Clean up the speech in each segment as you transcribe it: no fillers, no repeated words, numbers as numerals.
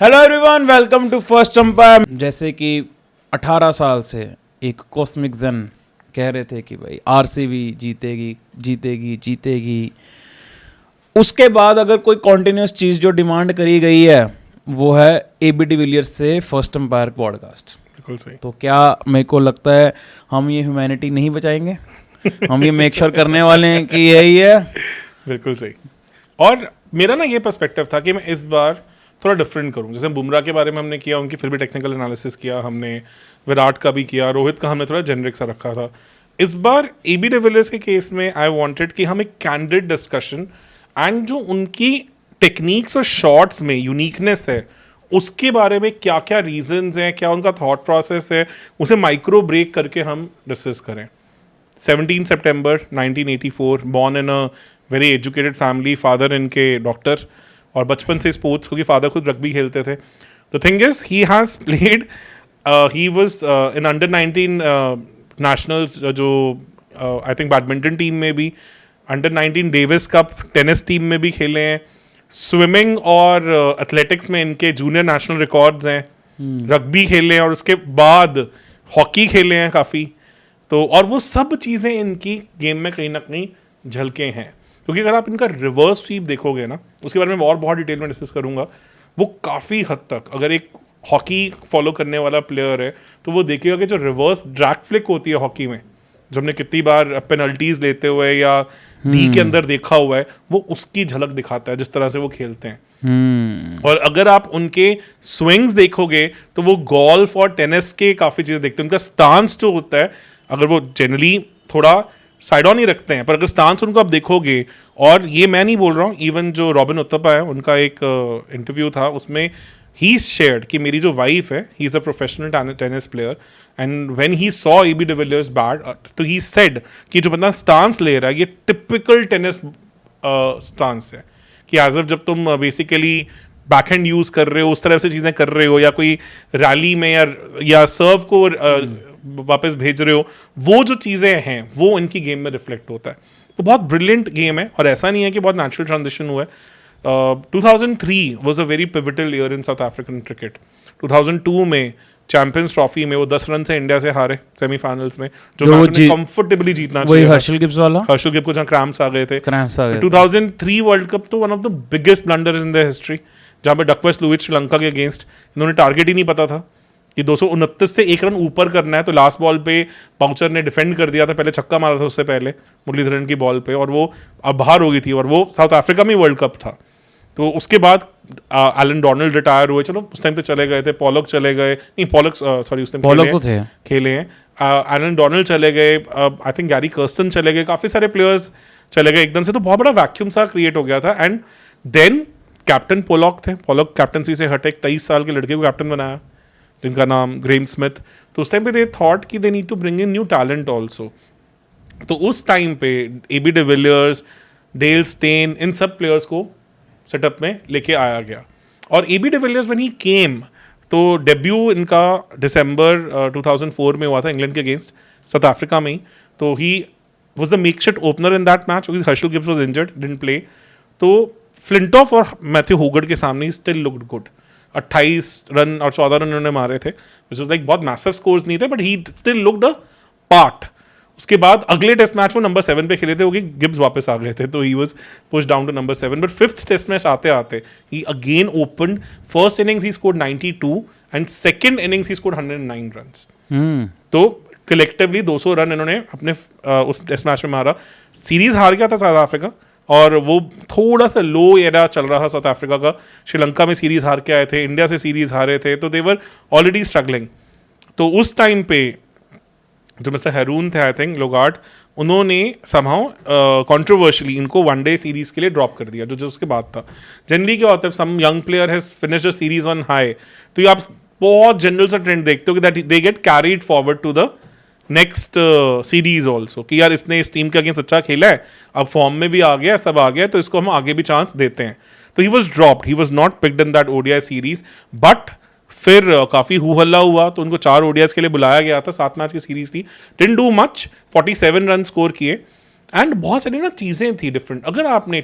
Hello everyone, welcome to first umpire. जैसे कि 18 साल से एक कॉस्मिक जन कह रहे थे कि भाई आरसीबी जीतेगी जीतेगी जीतेगी, उसके बाद अगर कोई कॉन्टिन्यूस चीज़ जो डिमांड करी गई है वो है एबी डिविलियर्स से फर्स्ट अंपायर पॉडकास्ट। बिल्कुल सही। तो क्या मेरे को लगता है हम ये ह्यूमैनिटी नहीं बचाएंगे? हम ये मेक श्योर करने वाले हैं कि यही है। बिल्कुल सही। और मेरा ना ये पर्सपेक्टिव था कि मैं इस बार थोड़ा डिफरेंट करूं। जैसे बुमराह के बारे में हमने किया, उनकी फिर भी टेक्निकल एनालिसिस किया हमने, विराट का भी किया, रोहित का हमने थोड़ा जेनरिक सा रखा था। इस बार एबी डिविलियर्स के केस में आई वांटेड कि हम एक कैंडिड डिस्कशन एंड जो उनकी टेक्निक्स और शॉट्स में यूनिकनेस है उसके बारे में क्या क्या रीजंस हैं, क्या उनका थॉट प्रोसेस है, उसे माइक्रो ब्रेक करके हम डिस्कस करें। 17 सितंबर 1984, born in a very educated family, father इनके डॉक्टर और बचपन से स्पोर्ट्स, क्योंकि फादर खुद रग्बी खेलते थे। The thing is he has played, he was in under 19 nationals, जो आई थिंक बैडमिंटन टीम में भी, under 19 Davis cup tennis team में भी खेले हैं, स्विमिंग और एथलेटिक्स में इनके जूनियर नेशनल रिकॉर्ड्स हैं, रग्बी खेले हैं और उसके बाद हॉकी खेले हैं काफ़ी। तो और वो सब चीज़ें इनकी गेम में कहीं ना कहीं झलके हैं, क्योंकि अगर आप इनका रिवर्स स्वीप देखोगे ना, उसके बारे में और बहुत डिटेल में डिस्कस करूंगा, वो काफ़ी हद तक अगर एक हॉकी फॉलो करने वाला प्लेयर है तो वो देखेगा कि जो रिवर्स ड्रैग फ्लिक होती है हॉकी में, जो हमने कितनी बार पेनल्टीज लेते हुए या डी के अंदर देखा हुआ है, वो उसकी झलक दिखाता है जिस तरह से वो खेलते हैं। और अगर आप उनके स्विंग्स देखोगे तो वो गोल्फ और टेनिस के काफ़ी चीज़ें देखते हैं। उनका स्टांस जो होता है, अगर वो जनरली थोड़ा साइड ऑन ही रखते हैं, पर अगर स्टांस उनको आप देखोगे, और ये मैं नहीं बोल रहा हूँ, इवन जो रॉबिन उत्तपा है उनका एक इंटरव्यू था, उसमें ही शेयर्ड कि मेरी जो वाइफ है, he is a professional tennis player, and when he saw AB de Villiers bat, तो ही सेड कि जो बंदा स्टांस ले रहा है ये टिपिकल टेनिस स्टांस है, कि एज जब तुम बेसिकली बैकहैंड यूज कर रहे हो, उस तरह से चीज़ें कर रहे हो, या कोई रैली में या सर्व को वापस भेज रहे हो, वो जो चीज़ें हैं वो इनकी गेम में रिफ्लेक्ट होता है। तो बहुत ब्रिलियंट गेम है, और ऐसा नहीं है कि बहुत नेचुरल ट्रांजिशन हुआ है। 2003 was a very pivotal year in south African cricket. 2002 में चैंपियंस ट्रॉफी में वो 10 रन से इंडिया से हारे सेमीफाइनल्स में, जो मैच में कंफर्टेबली जीतना चाहिए। हर्षल गिब्स वाला, हर्षल गिब्स को जहाँ क्रैम्प्स आ गए थे। 2003 वर्ल्ड कप तो one of the biggest blunders in the history, जहाँ पे डकवर्थ लुइस श्रीलंका के अगेंस्ट इन्होंने टारगेट ही नहीं पता था कि 229 से 1 रन ऊपर करना है, तो लास्ट बॉल पे बाउचर ने डिफेंड कर दिया था, पहले छक्का मारा था उससे पहले मुरलीधरन की बॉल पे, और वो अब बाहर हो गई थी, और वो साउथ अफ्रीका में वर्ल्ड कप था। तो उसके बाद एलन डोनाल्ड रिटायर हुए, चलो उस टाइम तो चले गए थे, पॉलक चले गए, नहीं पॉलक सॉरी उस टाइम खेले हैं, एलन डोनाल्ड चले गए, आई थिंक गैरी कर्स्टन चले गए, काफ़ी सारे प्लेयर्स चले गए एकदम से, तो बहुत बड़ा वैक्यूम सा क्रिएट हो गया था। एंड देन कैप्टन पोलॉक थे, पोलॉक कैप्टनसी से हटे, 23 साल के लड़के को कैप्टन बनाया जिनका नाम ग्रेम स्मिथ। तो उस टाइम पे दे थॉट कि they need to bring in new talent also. तो उस टाइम पे एबी डिविलियर्स, डेल स्टेन, इन सब प्लेयर्स को सेटअप में लेके आया गया। और AB de Villiers when he came, तो डेब्यू इनका दिसंबर 2004 में हुआ था इंग्लैंड के अगेंस्ट, साउथ अफ्रीका में ही। तो he was the makeshift opener in that match, क्योंकि Herschelle Gibbs was injured, didn't play. तो फ्लिंटॉफ और मैथ्यू होगर्ड के सामने he still looked good. 28 run और 14 रन उन्होंने मारे थे, विच वाज लाइक बहुत मैसिव स्कोर्स नहीं थे, but he still looked a part. उसके बाद अगले टेस्ट मैच में नंबर 7 पे खेले थे, क्योंकि गिब्स वापस आ गए थे, तो he was push down to number 7। But 5th test match आते आते he again opened. First innings he scored 92 and second innings he scored 109 runs. तो कलेक्टिवली 200 रन इन्होंने अपने उस टेस्ट मैच में मारा। सीरीज हार गया था साउथ अफ्रीका, और वो थोड़ा सा लो एरा चल रहा था साउथ अफ्रीका का। श्रीलंका में सीरीज हार के आए थे, इंडिया से सीरीज हारे थे, तो दे वर ऑलरेडी स्ट्रगलिंग। तो उस टाइम पे जो मिस्टर हैरून थे, आई थिंक लोगार्ड, उन्होंने समहाउ कंट्रोवर्शियली इनको वनडे सीरीज के लिए ड्रॉप कर दिया, जो उसके बाद था। जनरली क्या होता है, some young player has finished the series on high, तो ये आप बहुत जनरल सा ट्रेंड देखते हो कि that they get carried forward to the next series also, कि यार इसने इस टीम के अगेंस्ट अच्छा खेला है, अब फॉर्म में भी आ गया, सब आ गया, तो इसको हम आगे भी चांस देते हैं। तो he was dropped, he was not picked in that ODI series. But फिर काफ़ी हू हल्ला हुआ, तो उनको 4 ओडीआईस के लिए बुलाया गया था, 7 मैच की सीरीज थी। Didn't do much, 47 run score किए, एंड बहुत सारी ना चीज़ें थी डिफरेंट। अगर आपने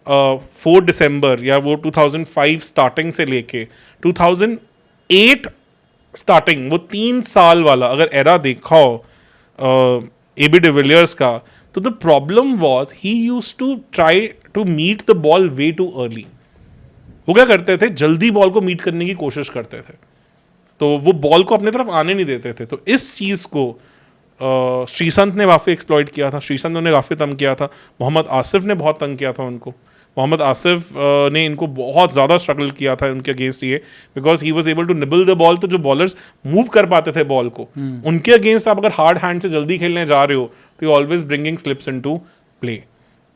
4 दिसंबर या वो 2005 स्टार्टिंग से लेके 2008 स्टार्टिंग, वो 3 साल वाला अगर एरा देखा हो AB डिविलियर्स का, तो the problem was he use to try to meet the ball way too early. वो क्या करते थे, जल्दी बॉल को मीट करने की कोशिश करते थे, तो वो बॉल को अपने तरफ आने नहीं देते थे. तो इस चीज़ को श्रीसंत ने काफ़ी एक्सप्लॉइट किया था, श्रीसंत ने काफ़ी तंग किया था, मोहम्मद आसिफ ने बहुत तंग किया था उनको. मोहम्मद आसिफ ने इनको बहुत ज़्यादा स्ट्रगल किया था उनके अगेंस्ट ये, because he was able to nibble the ball. तो जो बॉलर्स मूव कर पाते थे बॉल को, उनके अगेंस्ट आप अगर हार्ड हैंड से जल्दी खेलने जा रहे हो तो you always bringing slips into play.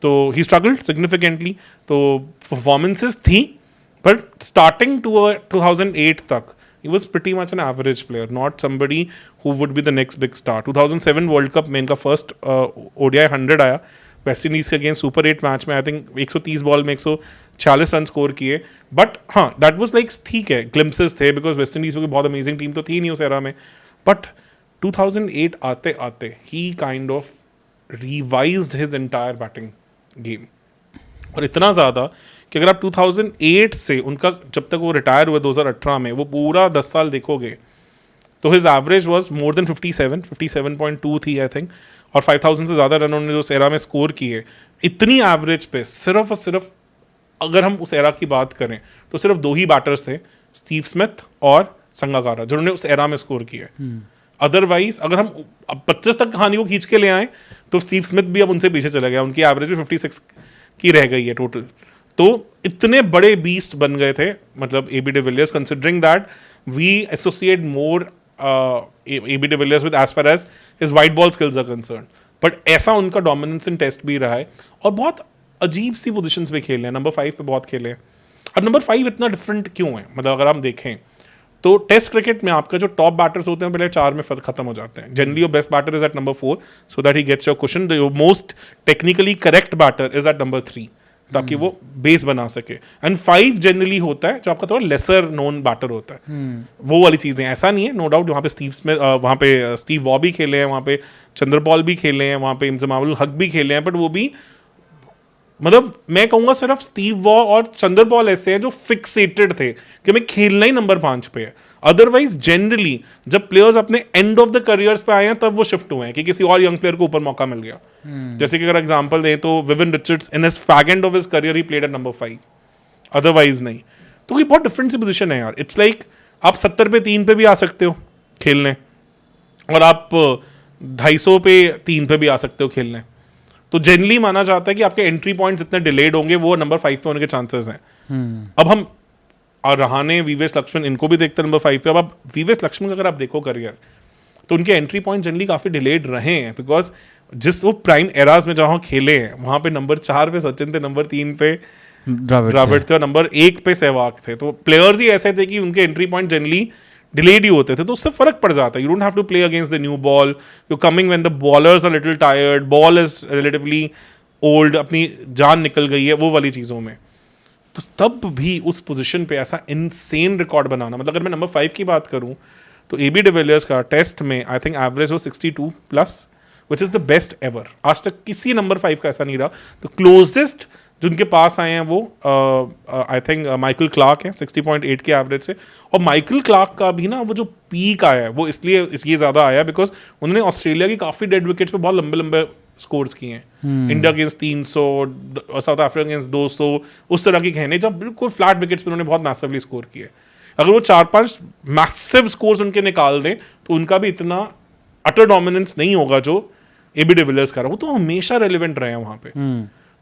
तो ही स्ट्रगल्ड सिग्निफिकेंटली. तो परफॉर्मेंसेज थी, बट स्टार्टिंग टू 2008 तक he was pretty much an average player, not somebody who would be the next big star. 2007 world cup में इनका first ODI 100 आया West Indies के against super 8 match में. I think 130 ball में 146 run score किए. But हाँ, that was like ठीक है, ग्लिम्पसेस थे, बिकॉज वेस्ट इंडीज में बहुत अमेजिंग टीम तो थी नहीं उस एरा में. बट 2008 आते आते he kind of revised his entire batting game, और इतना ज़्यादा कि अगर आप 2008 से उनका जब तक वो रिटायर हुए 2018 में, वो पूरा 10 साल देखोगे तो his average was more than 57.2 थी आई थिंक, और 5000 से ज़्यादा रन उन्होंने जो एरा में स्कोर किए. इतनी एवरेज पे सिर्फ और सिर्फ अगर हम उस एरा की बात करें तो सिर्फ 2 ही बैटर्स थे, स्टीव स्मिथ और संगाकारा, जिन्होंने उस एरा में स्कोर किए. अदरवाइज अगर हम 25 तक कहानी को खींच के ले आए तो स्टीव स्मिथ भी अब उनसे पीछे चला गया, उनकी एवरेज भी 56 की रह गई है टोटल. तो इतने बड़े बीस्ट बन गए थे मतलब AB de Villiers, considering that we associate more AB de Villiers with as far as his white ball skills are concern. But ऐसा उनका डोमिनेंस इन टेस्ट भी रहा है, और बहुत अजीब सी पोजीशंस पे खेले हैं. नंबर 5 पे बहुत खेले हैं. अब नंबर 5 इतना डिफरेंट क्यों है, मतलब अगर हम देखें तो टेस्ट क्रिकेट में आपका जो टॉप बैटर्स होते हैं पहले 4 में खत्म हो जाते हैं. Generally your best batter is at number 4 so that he gets your question. The most technically correct batter is at number 3 ताकि वो बेस बना सके. एंड 5 जनरली होता है जो आपका थोड़ा लेसर नोन बैटर होता है. वो वाली चीजें ऐसा नहीं है, नो डाउट. वहाँ पे वहाँ पे स्टीव वॉ भी खेले हैं, वहाँ पे चंद्रपॉल भी खेले हैं, वहाँ पे इंजमामुल हक भी खेले हैं, बट वो भी मतलब मैं कहूंगा सिर्फ स्टीव वॉ और चंद्रपॉल ऐसे हैं जो फिक्सेटेड थे कि मैं खेलना ही नंबर 5 पे है. अदरवाइज जनरली जब प्लेयर्स अपने एंड ऑफ द करियर्स पे आए हैं तब वो शिफ्ट हुए हैं कि किसी और यंग प्लेयर को ऊपर मौका मिल गया. जैसे कि अगर एग्जांपल दें तो woven Richards in his fag end of his career he played at number 5, otherwise नहीं. तो ये बहुत डिफरेंट सी पोजीशन है यार. इट्स लाइक आप 70 पे 3 पे भी आ सकते हो खेलने, और आप 250 पे 3 पे भी आ सकते हो खेलने. तो जनरली माना जाता है कि आपके एंट्री पॉइंट्स इतने डिलेड होंगे, वो नंबर 5 पे होने के चांसेस हैं. अब हम रहाने, वीवेस लक्ष्मण, इनको भी देखते हैं नंबर 5 पे. अब आप वीवेस लक्ष्मण का अगर आप देखो करियर, तो उनके एंट्री पॉइंट जनरली काफ़ी डिलेड रहे हैं, बिकॉज जिस वो प्राइम एराज में जहाँ खेले हैं वहाँ पे नंबर 4 पे सचिन थे, नंबर 3 पे द्रविड़ थे, और नंबर 1 पे सहवाग थे. तो प्लेयर्स ही ऐसे थे कि उनके एंट्री पॉइंट जनरली डिलेड ही होते थे. तो उससे फर्क पड़ जाता है. You don't have to play against the new ball, you coming when the bowlers are little tired, ball is relatively old, अपनी जान निकल गई है, वो वाली चीज़ों में. तो तब भी उस पोजीशन पे ऐसा इनसेन रिकॉर्ड बनाना, मतलब अगर मैं नंबर 5 की बात करूं तो AB डिविलियर्स का टेस्ट में आई थिंक एवरेज हो 62+, which is the best ever. आज तक किसी नंबर 5 का ऐसा नहीं रहा. तो क्लोजेस्ट जिनके पास आए हैं वो आई थिंक माइकल क्लार्क है 60.8 के एवरेज से. और माइकल क्लार्क का भी ना वो जो पीक आया है वो इसलिए ज़्यादा आया बिकॉज उन्होंने ऑस्ट्रेलिया की काफ़ी डेड विकेट्स पे बहुत लंबे लंबे स्कोर्स किए हैं. India against 300, south Africa against 200, उस तरह की कहने जब बिल्कुल फ्लैट विकेट्स पे उन्होंने बहुत मैसिवली स्कोर किए. अगर वो 4-5 मैसिव स्कोर्स उनके निकाल दें तो उनका भी इतना अटर डोमिनेंस नहीं होगा जो AB डिविलियर्स का रहा. वो तो हमेशा रेलिवेंट रहे हैं वहाँ पे.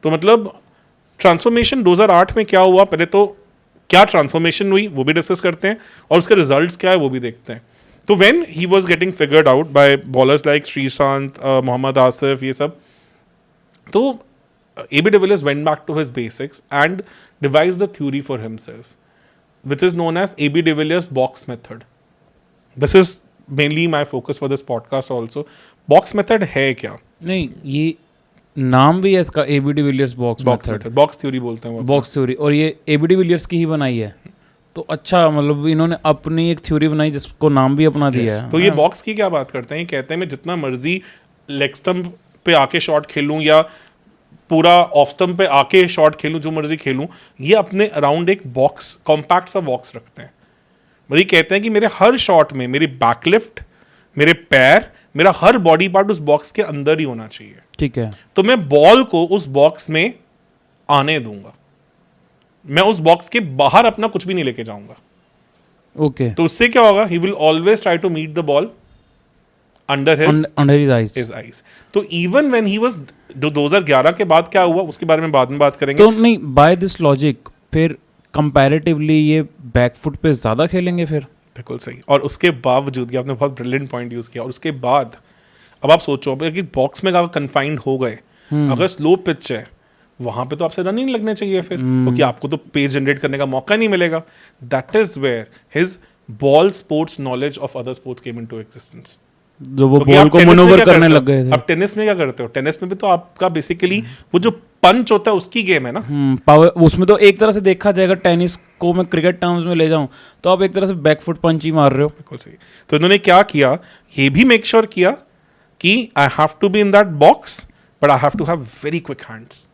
तो मतलब ट्रांसफॉर्मेशन 2008 में क्या हुआ, पहले तो क्या ट्रांसफॉर्मेशन हुई वो भी डिस्कस करते हैं, और उसके रिजल्ट्स क्या है वो भी देखते हैं. तो when he was getting figured out by bowlers like Sreesanth, Mohammad Asif, ये सब, तो AB de Villiers went back to his basics and devised the theory for himself which is known as AB de Villiers box method. This is mainly my focus for this podcast also. Box method है क्या? नहीं, ये नाम भी है इसका, AB de Villiers box method. Box theory बोलते हैं वो. Box theory, और ये AB de Villiers की ही बनाई है. तो अच्छा, मतलब इन्होंने अपनी एक थ्योरी बनाई जिसको नाम भी अपना दिया है. तो ये बॉक्स की क्या बात करते हैं, ये कहते हैं मैं जितना मर्जी लेग स्टंप पे आके शॉट खेलूं या पूरा ऑफ स्टंप पे आके शॉट खेलूं, जो मर्जी खेलूं, ये अपने अराउंड एक बॉक्स, कॉम्पैक्ट सा बॉक्स रखते हैं। मतलब ये कहते हैं कि मेरे हर शॉट में मेरी बैकलिफ्ट, मेरे पैर, मेरा हर बॉडी पार्ट उस बॉक्स के अंदर ही होना चाहिए। ठीक है। तो मैं बॉल को उस बॉक्स में आने दूंगा, मैं उस बॉक्स के बाहर अपना कुछ भी नहीं लेके जाऊंगा। ओके। तो उससे क्या होगा, he will always try to meet the ball under his eyes. तो इवन व्हेन ही वाज, जो 2011 के बाद क्या हुआ उसके बारे में बाद में बात करेंगे। तो नहीं, बाय दिस लॉजिक फिर कंपैरेटिवली ये बैकफुट पे ज्यादा खेलेंगे फिर। बिल्कुल सही। और उसके बावजूद, आपने बहुत ब्रिलियंट पॉइंट यूज किया, और उसके बाद अब आप सोचो, अगर बॉक्स में कन्फाइंड हो गए, अगर स्लो पिच है वहां पे तो आपसे रन ही नहीं लगने चाहिए फिर, क्योंकि आपको तो पेस जनरेट करने का मौका नहीं मिलेगा। That is where his ball sports knowledge of other sports came into existence. जो वो बॉल को मनोवर करने लग गए थे। अब टेनिस में क्या करते हो, टेनिस में भी तो आपका बेसिकली वो जो पंच होता है उसकी गेम है ना। पावर, उसमें तो एक तरह से देखा जाएगा, टेनिस को मैं क्रिकेट टर्म्स में ले जाऊं तो आप एक तरह से बैकफुट पंच ही मार रहे हो। बिल्कुल सही। तो इन्होंने क्या किया, ये भी मेक श्योर किया कि I have to be in that box but I have to have very quick hands,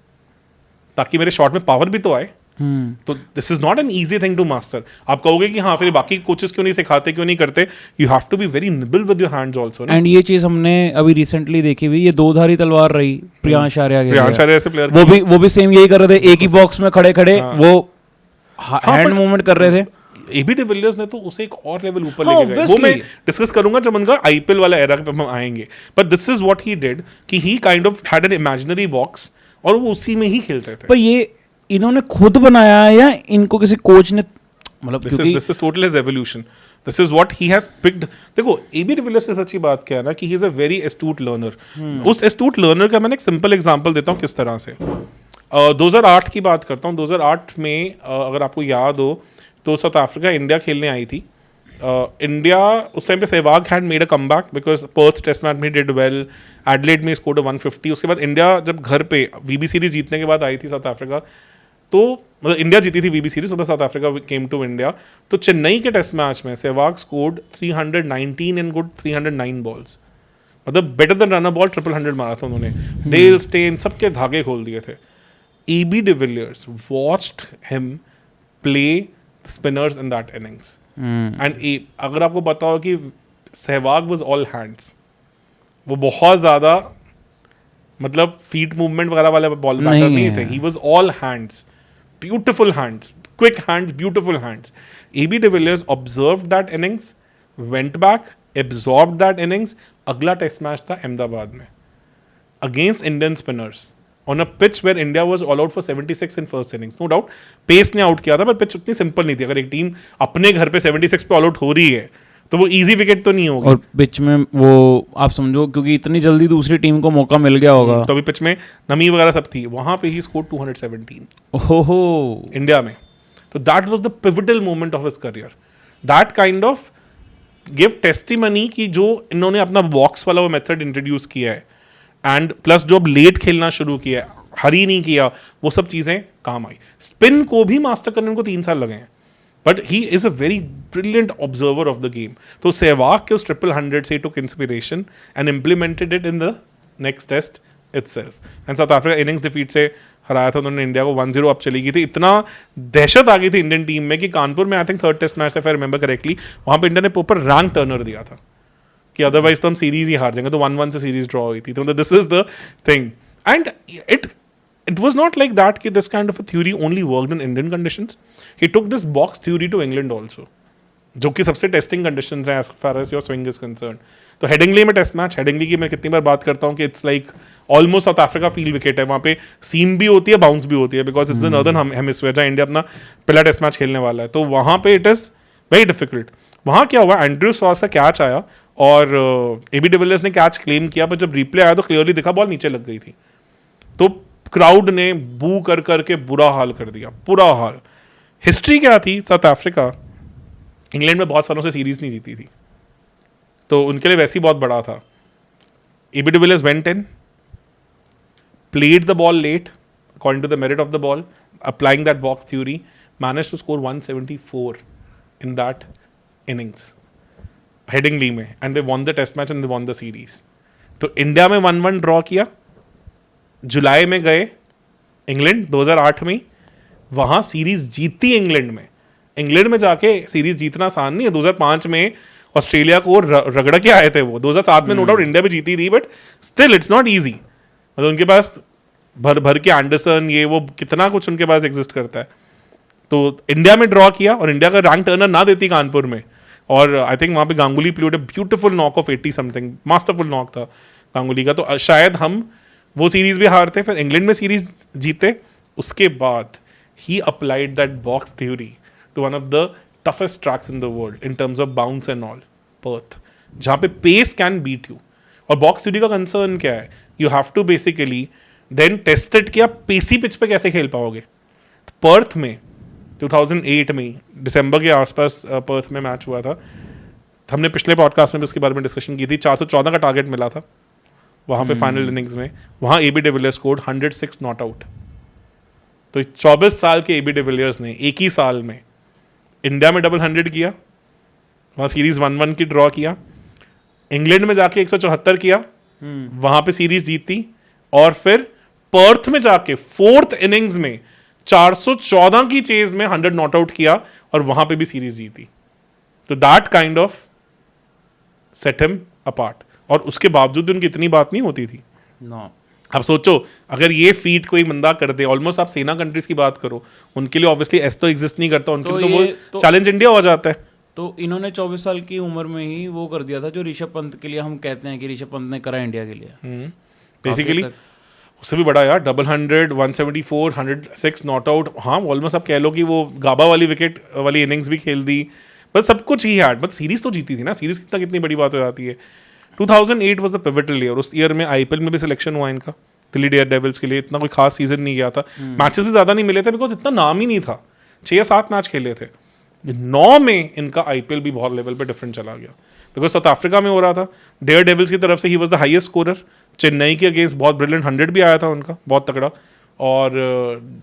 ताकि मेरे शॉट में पावर भी तो आए। तो this is not an easy thing to master. आप कहोगे कि हाँ फिर बाकी कोचेस क्यों नहीं सिखाते, क्यों नहीं करते? You have to be very nibble with your hands also. And ये चीज हमने अभी रिसेंटली देखी हुई, ये दो धारी तलवार रही प्रियांश आर्या के। प्रियांश आर्या ऐसे प्लेयर, वो भी सेम यही कर रहे थे, एक ही बॉक्स में खड़े खड़े वो हैंड मूवमेंट कर रहे थे। एबी डिविलियर्स ने तो उसे एक और लेवल ऊपर लेके गए। वो मैं डिस्कस करूंगा जब उनका आईपीएल वाला एरा पे हम आएंगे। But this is what he did, कि he kind of had an imaginary box और वो उसी में ही खेलते थे। पर ये इन्होंने खुद बनाया है या इनको किसी कोच ने, मतलब this is total his evolution, this is what he has picked. देखो एबी डिविलियर्स से सच्ची बात क्या है ना, कि he is a very astute learner. उस एस्टूट लर्नर का मैंने एक सिंपल एग्जांपल देता हूँ किस तरह से। 2008 की बात करता हूँ। 2008 में अगर आपको याद हो तो साउथ अफ्रीका इंडिया खेलने आई थी। इंडिया उस टाइम पे Sehwag had made a comeback because Perth test match में डिड वेल, एडलेड में स्कोर्ड 150। उसके बाद इंडिया जब घर पे वीबी सीरीज जीतने के बाद आई थी साउथ अफ्रीका, तो मतलब इंडिया जीती थी VB series, South Africa came to India. तो चेन्नई के टेस्ट मैच में Sehwag scored 319 in good 309 balls, मतलब बेटर देन रनर बॉल, 100 मारा था उन्होंने। डेल स्टेन सबके धागे खोल दिए थे। AB de Villiers watched him play spinners in that innings and अगर आपको पता हो कि सहवाग वाज ऑल हैंड्स, वो बहुत ज्यादा मतलब फीट मूवमेंट वगैरह वाले बॉल बैटर नहीं थे। He was all hands, beautiful hands, quick hands, beautiful hands. AB de Villiers observed that innings, went back, absorbed that innings. अगला टेस्ट मैच था अहमदाबाद में against Indian spinners on a pitch where India was all out for 76 in first innings. No doubt pace ने out किया था, पर pitch उतनी simple नहीं थी। अगर एक टीम अपने घर पे 76 पे ऑल आउट हो रही है तो वो इजी विकेट तो नहीं होगी। और पिच में वो आप समझो, क्योंकि इतनी जल्दी दूसरी टीम को मौका मिल गया होगा, तो अभी पिच में नमी वगैरह सब थी। वहां पे ही स्कोर्ड 217 ओहो इंडिया में। तो that was the pivotal moment of his career. That kind of give testimony कि जो इन्होंने अपना बॉक्स वाला वो मेथड इंट्रोड्यूस किया है, एंड प्लस जो अब लेट खेलना शुरू किया, हरी नहीं किया, वो सब चीजें काम आई। स्पिन को भी मास्टर करने को 3 साल लगे हैं, but he is a very brilliant observer of the game. तो सहवाग के उस 100 से took inspiration and implemented it in the next test itself. And South Africa innings defeat से हराया था उन्होंने इंडिया को, 1-0 अप चली गई थी। इतना दहशत आ गई थी इंडियन टीम में कि कानपुर में I think 3rd test match, if I remember correctly, वहां पर इंडिया ने प्रॉपर रैंक टर्नर दिया था कि अदरवाइज तो हम सीरीज ही हार जाएंगे। तो 1-1 से सीरीज ड्रॉ हुई थी। तो this is the thing, and it was not like that कि this kind of a theory only worked in Indian conditions. He took this box theory to England also, जो कि सबसे टेस्टिंग कंडीशंस हैं as far as your swing is concerned. तो Headingley में test match, Headingley की मैं कितनी बार बात करता हूँ कि it's like almost south Africa field wicket है। वहाँ पे सीम भी होती है, बाउंस भी होती है, because it's the northern hemisphere जहाँ इंडिया अपना पहला टेस्ट मैच खेलने वाला है। तो वहाँ पे इट इज वेरी डिफिकल्ट। वहाँ क्या हुआ, एंड्रयू सॉस का कैच आया और एबी डिविलियर्स ने कैच क्लेम किया, पर जब रिप्ले आया तो क्लियरली दिखा बॉल नीचे लग गई थी। तो क्राउड ने बू कर करके बुरा हाल कर दिया, बुरा हाल। हिस्ट्री क्या थी, साउथ अफ्रीका इंग्लैंड में बहुत सालों से सीरीज नहीं जीती थी, तो उनके लिए वैसे ही बहुत बड़ा था। AB de Villiers went in, played the ball late according to the merit of the ball, applying that box theory, manage to score 174 in that innings Headingley में, and they won the test match and they won the series. तो India में 1-1 draw किया, जुलाई में गए, England 2008 में वहां series जीती England में जाके सीरीज जीतना आसान नहीं है। 2005 में ऑस्ट्रेलिया को रगड़ के आए थे वो। 2007 में नो डाउट इंडिया भी जीती थी, but still it's not easy. मतलब उनके पास भर के एंडरसन ये वो कितना कुछ उनके पास एग्जिस्ट करता है। तो इंडिया में ड्रॉ किया और इंडिया का रैंक टर्नर ना देती कानपुर में, और आई थिंक वहां पे Ganguly played a beautiful knock off 80 something, masterful knock था गांगुली का। तो शायद हम वो सीरीज भी हारते, फिर इंग्लैंड में सीरीज जीते। उसके बाद he applied that box theory to one of the toughest tracks in the world in terms of bounce and all, Perth, जहां पे पेस कैन बीट यू। और बॉक्स थ्योरी का कंसर्न क्या है, you have to basically then tested कि आप पेसी pitch पे कैसे खेल पाओगे। तो पर्थ में 2008 में दिसंबर के आसपास पर्थ में मैच हुआ था। हमने पिछले पॉडकास्ट में भी उसके बारे में डिस्कशन की थी। 414 का टारगेट मिला था वहां पे फाइनल इनिंग्स में। वहां AB de Villiers scored 106 not out. तो 24 साल के एबी डिविलियर्स ने एक ही साल में इंडिया में डबल 100 किया, वहां सीरीज 1-1 की ड्रॉ किया, इंग्लैंड में जाके 174 किया, वहां पे सीरीज जीती, और फिर पर्थ में जाके 4th इनिंग्स में 414 की चेज में 100 नॉट आउट किया और वहां पे भी सीरीज जीती। तो that kind of set him apart. और उसके बावजूद भी उनकी इतनी बात नहीं होती थी। no. अब सोचो अगर ये फीट कोई बंदा कर दे, ऑलमोस्ट आप सेना कंट्रीज की बात करो, उनके लिए ऑब्वियसली एस तो एग्जिस्ट नहीं करता, उनके लिए तो वो चैलेंज इंडिया हो जाता है। तो इन्होंने 24 साल की उम्र में ही वो कर दिया था जो ऋषभ पंत के लिए हम कहते हैं कि ऋषभ पंत ने करा इंडिया के लिए। बेसिकली उससे भी बड़ा यार, डबल 100, 174, 106 नॉट आउट। हाँ, ऑलमोस्ट आप कह लो कि वो गाबा वाली विकेट वाली इनिंग्स भी खेल दी, बस सब कुछ ही हैड। बट सीरीज तो जीती थी ना, सीरीज कितनी बड़ी बात हो जाती है। 2008 वाज द पिवटल ईयर। उस ईयर में आईपीएल में भी सिलेक्शन हुआ इनका दिल्ली डेयर डेविल्स के लिए। इतना कोई खास सीजन नहीं गया था, मैचेस भी ज्यादा नहीं मिले थे बिकॉज इतना नाम ही नहीं था। 6 या 7 मैच खेले थे। 9 में इनका आईपीएल भी बहुत लेवल पे डिफरेंट चला गया बिकॉज साउथ अफ्रीका में हो रहा था। डेयर डेविल्स की तरफ से he was the highest scorer. Chennai के अगेंस्ट बहुत ब्रिलियंट 100 भी आया था उनका, बहुत तगड़ा। और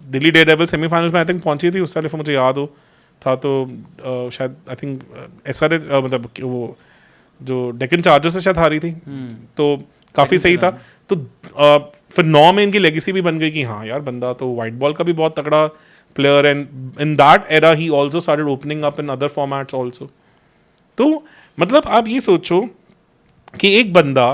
दिल्ली डेयर डेविल्स सेमीफाइनल में आई थिंक पहुंची थी उस साल, मुझे याद हो था तो शायद आई थिंक एसआरएच मतलब वो जो डेक्कन चार्जर्स से शायद हारी थी। तो काफी सही था। तो फिर 9 में इनकी लेगेसी भी बन गई कि हाँ यार बंदा तो वाइट बॉल का भी बहुत तगड़ा player, and in that era he also started opening up in other formats also. तो मतलब आप ये सोचो कि एक बंदा,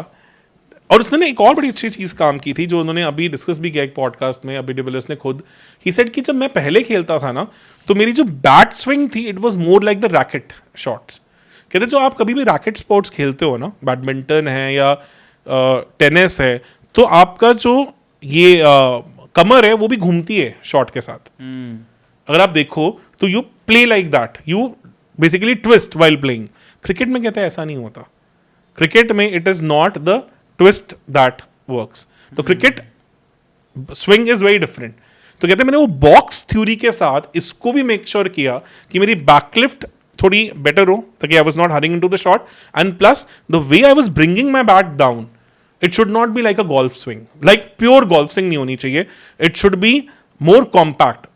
और उसने एक और बड़ी अच्छी चीज काम की थी जो उन्होंने अभी डिस्कस भी किया एक पॉडकास्ट में, अभी डिविलियर्स ने खुद ही सेड कि जब मैं पहले खेलता था ना तो मेरी जो बैट स्विंग थी it was more like the racket shots. कहते जो आप कभी भी रैकेट स्पोर्ट्स खेलते हो ना, बैडमिंटन है या टेनिस है, तो आपका जो ये कमर है वो भी घूमती है शॉट के साथ। अगर आप देखो तो you play like that, you basically twist while playing. Cricket में कहते हैं ऐसा नहीं होता। क्रिकेट में it is not the twist that works. तो cricket swing is very different. तो कहते हैं मैंने वो बॉक्स थ्योरी के साथ इसको भी मेक श्योर किया कि मेरी बैकलिफ्ट थोड़ी बेटर हो ताकि I was not hurrying into the shot, and plus the way I was bringing my bat down it should not be like a golf swing, like pure golf swing नहीं होनी चाहिए। It should be more compact.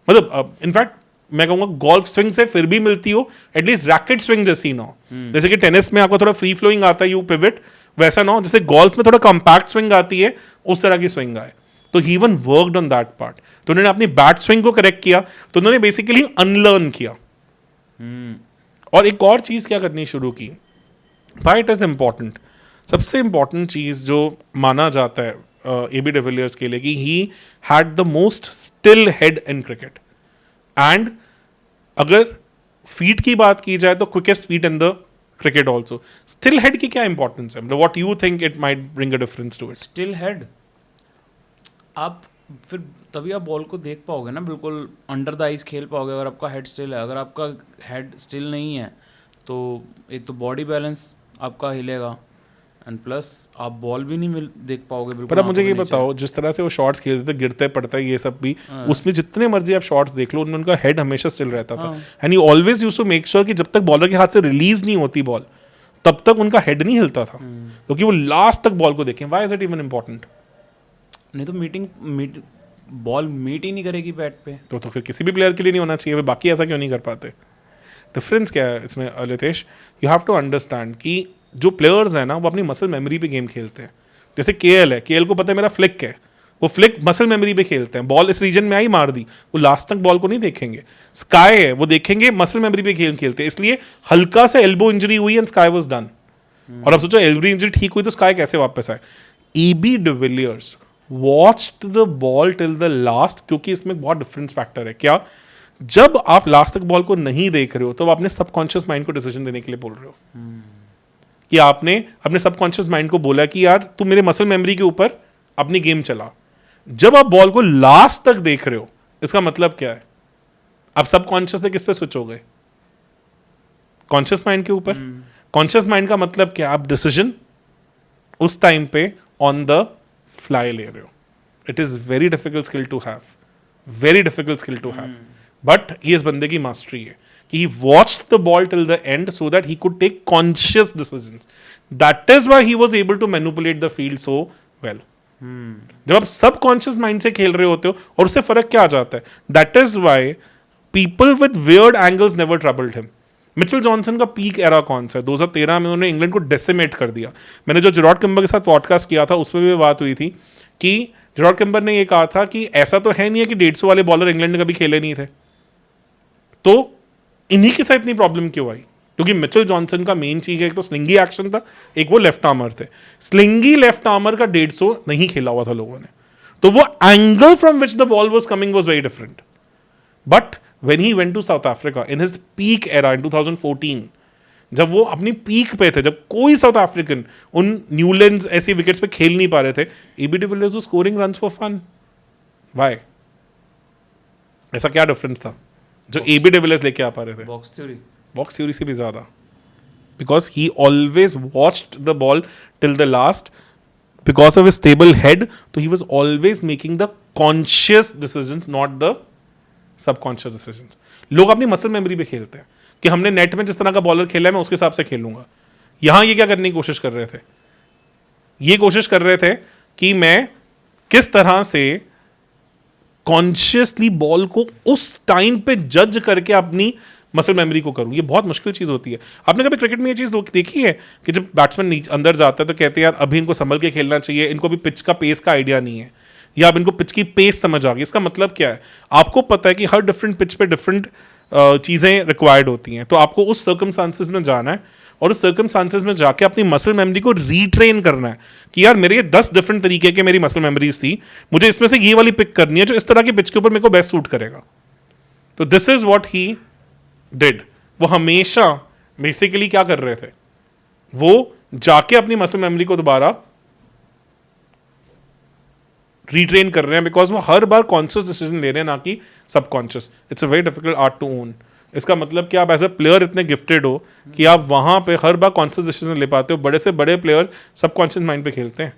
मतलब in fact मैं कहूंगा golf swing से फिर भी मिलती हो एटलीस्ट रैकेट स्विंग जैसी ना हो। जैसे कि टेनिस में आपको थोड़ा फ्री फ्लोइंग आता है, यू पिवट, वैसा ना हो। जैसे गोल्फ में थोड़ा कॉम्पैक्ट स्विंग आती है उस तरह की स्विंग आए। तो he even worked on that part. तो उन्होंने अपनी बैट स्विंग को करेक्ट किया, तो उन्होंने बेसिकली अनलर्न किया। और एक और चीज क्या करनी शुरू की, व्हाई इट इज इंपॉर्टेंट। सबसे इंपॉर्टेंट चीज जो माना जाता है एबी डिविलियर्स के लिए कि he had the most still head in cricket, and अगर फीट की बात की जाए तो quickest feet in the cricket also. Still head की क्या इंपॉर्टेंस है, मतलब what you think it might bring a difference to it? Still head, आप फिर तभी आप बॉल को देख पाओगे ना, बिल्कुल अंडर द आइज खेल पाओगे अगर आपका हेड स्टिल है। अगर आपका हेड स्टिल नहीं है तो एक तो बॉडी बैलेंस आपका हिलेगा, एंड प्लस आप बॉल भी नहीं देख पाओगे बिल्कुल। पर अब मुझे ये बताओ, जिस तरह से वो शॉट्स खेलते थे, गिरते पड़ता है ये सब भी, उसमें जितने मर्जी आप शॉट्स देख लो उनमें उनका हेड हमेशा स्टिल रहता था। And you always used to make sure कि जब तक बॉलर के हाथ से रिलीज नहीं होती बॉल तब तक उनका हेड नहीं हिलता था, क्योंकि वो लास्ट तक बॉल को देखें। Why is it even important? नहीं तो बॉल मीट ही नहीं करेगी बैट पे। तो फिर किसी भी प्लेयर के लिए नहीं होना चाहिए, बाकी ऐसा क्यों नहीं कर पाते? डिफरेंस क्या है इसमें Litesh? You have to understand कि जो प्लेयर्स हैं ना वो अपनी मसल मेमोरी पे गेम खेलते हैं। जैसे केएल है, केएल को पता है मेरा फ्लिक है, वो फ्लिक मसल मेमोरी पे खेलते हैं, बॉल इस रीजन में आई मार दी, वो लास्ट तक बॉल को नहीं देखेंगे। स्काई है वो देखेंगे मसल मेमोरी पे खेलते हैं, इसलिए हल्का सा एल्बो इंजरी हुई एंड स्काई वाज डन। और अब सोचो एल्बो इंजरी ठीक हुई तो स्काई कैसे वापस आए। AB de Villiers watched the ball till the last, क्योंकि इसमें बहुत डिफरेंस फैक्टर है। क्या, जब आप लास्ट तक बॉल को नहीं देख रहे हो तो आप अपने सबकॉन्शियस माइंड को डिसीजन देने के लिए बोल रहे हो कि आपने अपने सबकॉन्शियस माइंड को बोला कि यार तू मेरे मसल मेमोरी के ऊपर अपनी गेम चला। जब आप बॉल को लास्ट तक देख रहे हो इसका मतलब क्या है, आप सबकॉन्शियस से किस पे स्विच हो गए, कॉन्शियस माइंड के ऊपर। कॉन्शियस माइंड का मतलब क्या, आप डिसीजन उस टाइम पे ऑन द फ्लाई ले रहे हो। It is very difficult skill to have, very difficult skill to have, but ये इस बंदे की मास्टरी है कि he watched the ball till the end so that he could take conscious decisions. That is why he was able to manipulate the field so well. जब आप subconscious mind से खेल रहे होते हो और उससे फर्क क्या आ जाता है, that is why people with weird angles never troubled him. Mitchell Johnson का पीक एरा कौन सा है, 2013 में उन्होंने इंग्लैंड को डेसिमेट कर दिया। मैंने जो जेरॉड किम्बर के साथ पॉडकास्ट किया था उसमें भी बात हुई थी कि जेरॉड किम्बर ने ये कहा था कि ऐसा तो है नहीं है कि 150 वाले बॉलर इंग्लैंड ने कभी खेले नहीं थे, तो इन्हीं के साथ इतनी प्रॉब्लम क्यों आई, क्योंकि मिचेल जॉनसन का मेन चीज है, एक तो स्लिंगी एक्शन था, एक वो लेफ्ट आर्मर थे। स्लिंगी लेफ्ट आर्मर का 150 नहीं खेला हुआ था लोगों ने, तो वो angle from which the ball was coming was very different. But when he went to South Africa in his peak era in 2014, जब वो अपनी पीक पे थे, जब कोई साउथ अफ्रीकन उन न्यूलैंड्स ऐसी विकेट्स पे खेल नहीं पा रहे थे, AB de Villiers was scoring runs for fun. Why, ऐसा क्या डिफरेंस था जो एबी डिविलियर्स लेके आ पा रहे थे? बॉक्स थ्योरी से भी ज्यादा, because he always watched the ball till the last, because of his stable head, तो he was always making the conscious decisions, not the subconscious decisions. लोग अपनी मसल मेमोरी पे खेलते हैं कि हमने नेट में जिस तरह का बॉलर खेला है मैं उसके हिसाब से खेलूंगा। यहां ये क्या करने की कोशिश कर रहे थे, ये कोशिश कर रहे थे कि मैं किस तरह से कॉन्शियसली बॉल को उस टाइम पे जज करके अपनी मसल मेमोरी को करूं। ये बहुत मुश्किल चीज होती है। आपने कभी क्रिकेट में ये चीज देखी है कि जब बैट्समैन अंदर जाता है तो कहते हैं यार अभी इनको संभल के खेलना चाहिए, इनको अभी पिच का पेस का आइडिया नहीं है, या अब इनको पिच की पेस समझ आ गई। इसका मतलब क्या है, आपको पता है कि हर डिफरेंट पिच पे डिफरेंट चीजें रिक्वायर्ड होती हैं, तो आपको उस सर्कमस्टांसेस में जाना है और उस सर्कमस्टांसेस में जाके अपनी मसल मेमोरी को रीट्रेन करना है कि यार मेरे ये 10 डिफरेंट तरीके के मेरी मसल मेमोरीज थी, मुझे इसमें से ये वाली पिक करनी है जो इस तरह की पिच के ऊपर मेरे को बेस्ट सूट करेगा। तो this is what he did. वो हमेशा बेसिकली क्या कर रहे थे, वो जाके अपनी मसल मेमोरी को दोबारा रीट्रेन कर रहे हैं, बिकॉज वो हर बार कॉन्शियस डिसीजन ले रहे हैं, ना कि subconscious. It's a very difficult art to own. इसका मतलब कि आप एज ए प्लेयर इतने गिफ्टेड हो कि आप वहां पे हर बार कॉन्शियस डिसीजन ले पाते हो। बड़े से बड़े प्लेयर सबकॉन्शियस माइंड पे खेलते हैं,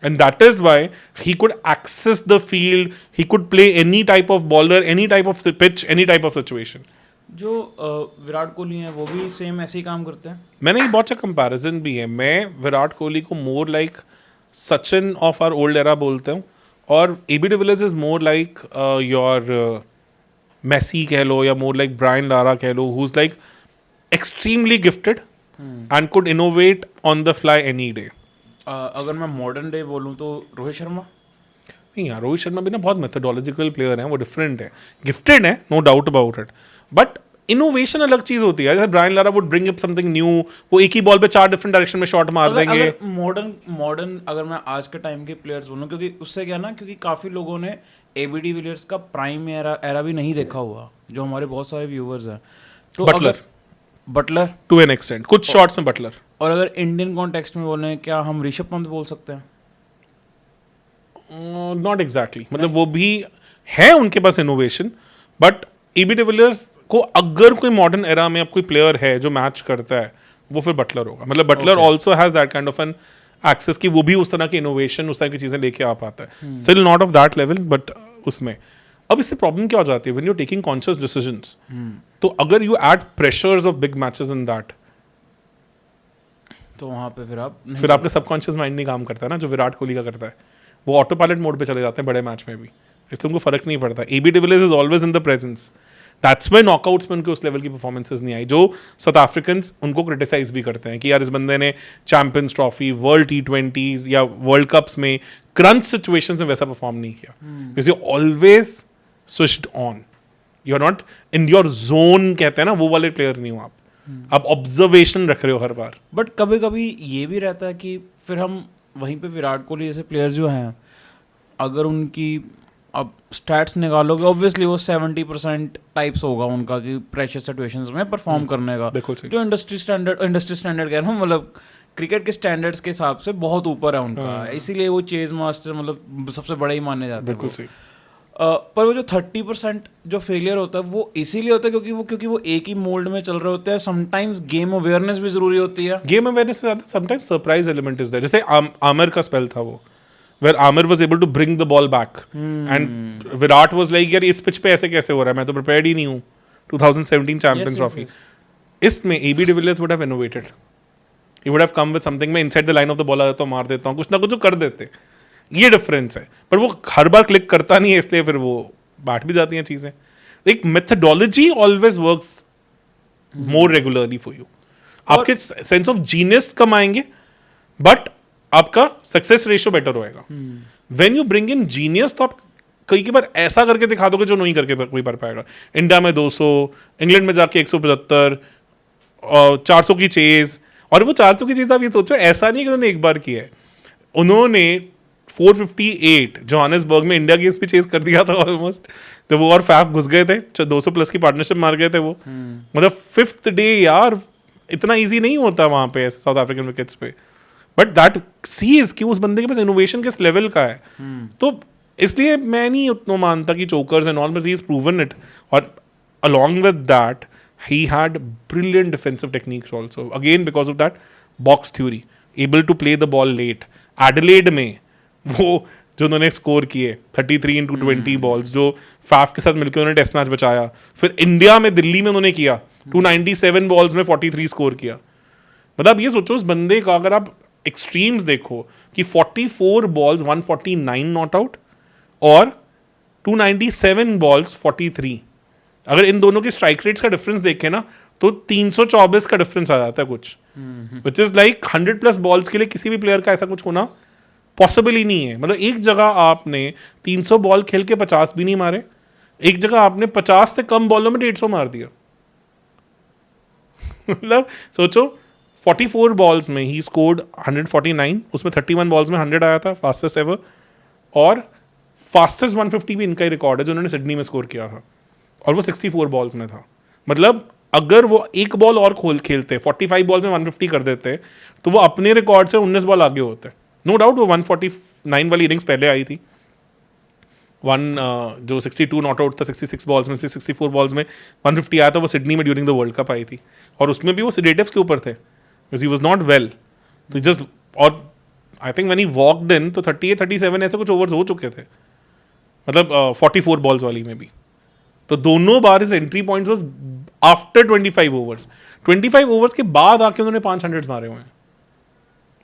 and that is why he could access the field, he could play any type of bowler, any type of pitch, any type of situation. जो विराट कोहली हैं वो भी सेम ऐसे ही काम करते हैं। मैंने ये बहुत अच्छा कंपैरिजन भी है। मैं विराट कोहली को more like Sachin of our old era बोलता हूँ, और AB de Villiers is more like your Messi कह लो, या मोर लाइक ब्रायन लारा कह लो, who is like extremely gifted and could innovate on the fly any day. अगर मैं मॉडर्न डे बोलूँ तो रोहित शर्मा। नहीं यार, रोहित शर्मा भी ना बहुत मेथोडोलॉजिकल प्लेयर है, वो डिफरेंट है, गिफ्टेड है, no doubt about it, but innovation अलग चीज होती है। जैसे Brian Lara would bring up something new, वो एक ही बॉल पे 4 डिफरेंट डायरेक्शन में शॉट मार देंगे। मॉडर्न अगर मैं आज के टाइम के प्लेयर्स बोलूं, क्योंकि उससे क्या ना, क्योंकि काफी लोगों ने एबी डिविलियर्स का प्राइम एरा भी नहीं देखा हुआ, जो हमारे बहुत सारे व्यूअर्स हैं। तो बटलर टू एन एक्सटेंट, कुछ शॉट्स में बटलर। और अगर इंडियन कॉन्टेक्स्ट में बोले, क्या हम ऋषभ पंत बोल सकते हैं? नॉट एग्जैक्टली, मतलब वो भी है उनके पास इनोवेशन, बट एबी डिविलियर्स को अगर कोई मॉडर्न एरा में अब कोई प्लेयर है जो मैच करता है, वो फिर बटलर होगा। मतलब Buttler also has that kind of an access कि वो भी उस तरह की इनोवेशन, उस तरह की चीजें लेके आ पाता है। Still not of that level, but उसमें अब इससे प्रॉब्लम क्या हो जाती है, when you are taking conscious decisions, तो अगर you add pressures of big matches in that, तो वहां पे फिर आपका सबकॉन्शियस माइंड नहीं काम करता है ना, जो विराट कोहली का करता है। वो ऑटो पायलट मोड पे चले जाते हैं बड़े मैच में भी, इसलिए उनको फर्क नहीं पड़ता। AB de Villiers is always in the presence, that's why knockouts में उनके उस लेवल की परफॉर्मेंसेज नहीं आई, जो साउथ अफ्रीकन्स उनको क्रिटिसाइज भी करते हैं कि यार इस बंदे ने चैंपियंस ट्रॉफी, वर्ल्ड T20s या वर्ल्ड कप्स में क्रंच सिचुएशंस में वैसा परफॉर्म नहीं किया, because you always switched on, you are not in your zone, कहते हैं ना, वो वाले प्लेयर नहीं हो आप ऑब्जर्वेशन रख रहे हो हर बार। बट कभी कभी ये भी रहता है कि फिर हम वहीं पे विराट कोहली जैसे प्लेयर जो हैं, अगर उनकी अब स्टैट्स निकालोगे ऑब्वियसली वो 70% टाइप्स होगा उनका कि प्रेशर सिचुएशंस में परफॉर्म करने का, जो इंडस्ट्री स्टैंडर्ड कह रहा हूँ, मतलब क्रिकेट के स्टैंडर्ड्स के हिसाब से बहुत ऊपर है उनका, इसीलिए वो चेज मास्टर मतलब सबसे बड़े ही माने जाते हैं। बिल्कुल सही। पर वो जो 30% जो फेलियर होता है वो इसीलिए होता है क्योंकि वो एक ही मोल्ड में चल रहे होते हैं। समटाइम्स गेम अवेयरनेस भी जरूरी होती है। गेम अवेयरनेस से ज्यादा sometimes surprise element is there, जैसे आमिर का स्पेल था वो, where Amir was able to bring the ball back and Virat was like यार इस पिच पे ऐसे कैसे हो रहा है, मैं तो prepared ही नहीं हूँ। 2017 Champions Trophy, इसमें AB de Villiers would have innovated, he would have come with something, मैं inside the line of the ball आ जाता हूँ, मार देता हूँ, कुछ ना कुछ जो कर देते, ये डिफरेंस है। पर वो हर बार क्लिक करता नहीं है, इसलिए फिर वो बैठ भी जाती हैं चीजें। एक methodology always works more regularly for you, आपके सेंस ऑफ जीनियस कम आएंगे बट आपका सक्सेस रेशियो बेटर होएगा। When you bring in genius तो आप कई बार ऐसा करके दिखा दोगे जो नहीं करके कोई कर पाएगा। इंडिया में 200, इंग्लैंड में जाके 175, 400 की चेज, और वो 400 की चीज आप ये सोचो ऐसा नहीं कि उन्होंने एक बार किया है, उन्होंने 458 जोहानिसबर्ग में इंडिया गेम्स भी चेज कर दिया था ऑलमोस्ट, जब वो और फैफ घुस गए थे, 200 प्लस की पार्टनरशिप मार गए थे वो। मतलब 5th डे यार इतना इजी नहीं होता वहां पे साउथ अफ्रीकन विकेट्स पे, बट दैट सीज कि उस बंदे के पास इनोवेशन किस लेवल का है। तो इसलिए मैं नहीं उतना मानता कि chokers and all, but he is proven it, और along with that he had brilliant defensive techniques also, again because of that box theory, able to play the ball late. Adelaide में वो जो उन्होंने स्कोर किए 33 into 20 balls, जो Faf के साथ मिलकर उन्होंने टेस्ट मैच बचाया, फिर इंडिया में दिल्ली में उन्होंने किया 297 बॉल्स में 43 स्कोर किया। मतलब ये सोचो उस बंदे का, अगर आप एक्सट्रीम्स देखो कि 44 बॉल्स 149 नॉट आउट और 297 बॉल्स 43, अगर इन दोनों की स्ट्राइक रेट्स का डिफरेंस देखें ना तो 324 का डिफरेंस आ जाता है कुछ, विच इज लाइक 100+ बॉल्स के लिए किसी भी प्लेयर का ऐसा कुछ होना पॉसिबल ही नहीं है। मतलब एक जगह आपने 300 बॉल खेल के 50 भी नहीं मारे, एक जगह आपने 50 से कम बॉलों में 150 मार दिया। मतलब सोचो 44 बॉल्स में ही स्कोर्ड 149, उसमें 31 बॉल्स में 100 आया था, फास्टेस्ट एवर, और फास्टेस्ट 150 भी इनका ही रिकॉर्ड है जो उन्होंने सिडनी में स्कोर किया था, और वो 64 बॉल्स में था। मतलब अगर वो एक बॉल और खेलते 45 बॉल्स में 150 कर देते तो वो अपने रिकॉर्ड से 19 बॉल आगे होते। नो डाउट वो 149 वाली इनिंग्स पहले आई थी, जो 62 नॉट आउट था 66 बॉल्स में से 64 बॉल्स में 150 आया था, वो सिडनी में during the world cup I थी, और उसमें भी वो सेडेटिव्स के ऊपर थे because he was not well. तो जस्ट, और I think when he walked in तो 38 37 ऐसे कुछ ओवर्स हो चुके थे, मतलब 44 बॉल्स वाली में भी। तो दोनों bar is entry points was after 25 overs. 25 overs के बाद आके उन्होंने 500 मारे हुए हैं।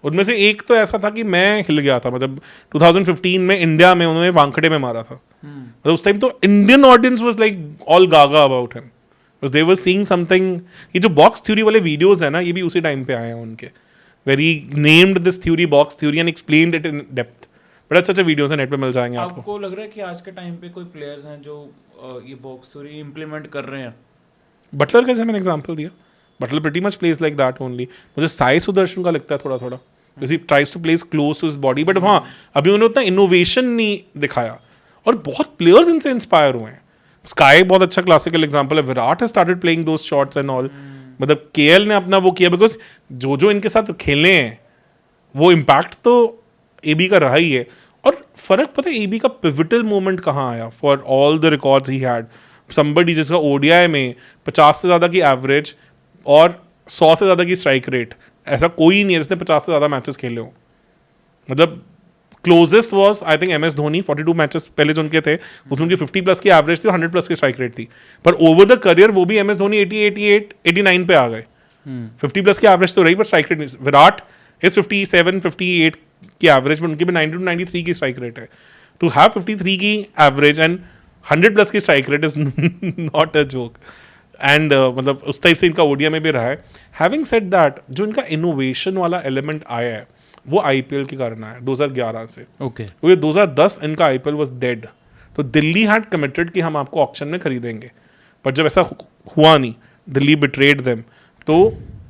उनमें से एक तो ऐसा था कि मैं हिल गया था, मतलब 2015 में इंडिया में उन्होंने वांखड़े में मारा था। मतलब उस टाइम तो Indian audience was like all Gaga about him, because they were seeing something. ये जो बॉक्स थ्योरी वाले वीडियोस है ना, ये भी उसी टाइम पे आए हैं उनके, where he named this theory box theory and explained it in depth. बड़ा अच्छा वीडियोस है, नेट पे मिल जाएंगे आपको। आपको लग रहा है कि आज के टाइम पे कोई प्लेयर्स हैं जो ये बॉक्स थ्योरी इंप्लीमेंट कर रहे हैं? बटलर का जैसे मैंने एग्जांपल दिया, Buttler pretty much plays like that only. मुझे साई सुदर्शन का लगता है थोड़ा थोड़ा, because he tries to plays close to his body, but हाँ अभी उन्होंने उतना इनोवेशन नहीं दिखाया, और बहुत प्लेयर्स इनसे इंस्पायर हुए हैं। स्काई बहुत अच्छा क्लासिकल एग्जांपल है, Virat has started playing those shots and all. मतलब केएल ने अपना वो किया, बिकॉज जो इनके साथ खेले हैं वो इम्पैक्ट तो एबी का रहा ही है। और फर्क पता है एबी का पिविटल मोमेंट कहाँ आया for all the records he had. Somebody जिसका ओडीआई में 50 से ज़्यादा की एवरेज और 100 से ज़्यादा की स्ट्राइक रेट, ऐसा कोई नहीं है जिसने 50 से ज़्यादा मैचेस खेले हो। मतलब closest was I think MS Dhoni, 42 matches पहले जो उनके थे उसमें उनकी 50+ की एवरेज थी और 100+ की स्ट्राइक रेट थी। पर ओवर द करियर वो भी MS धोनी 80, 88, 89 पे आ गए। 50+ की एवरेज तो रही पर स्ट्राइक रेट नहीं। विराट इज 57, 58 की एवरेज में, उनकी भी 90 to 93 की स्ट्राइक रेट है। टू हैव 53 की एवरेज एंड 100+ की strike rate is not a joke. And मतलब उस टाइप से इनका ओडिया में भी रहा है. हैविंग सेड दैट, जो इनका इनोवेशन वाला एलिमेंट आया है वो आईपीएल के कारण आया 2011 से. ओके. क्योंकि 2010 इनका आईपीएल वाज डेड. तो दिल्ली हैड कमिटेड कि हम आपको ऑक्शन में खरीदेंगे, पर जब ऐसा हुआ नहीं, दिल्ली बिट्रेड देम, तो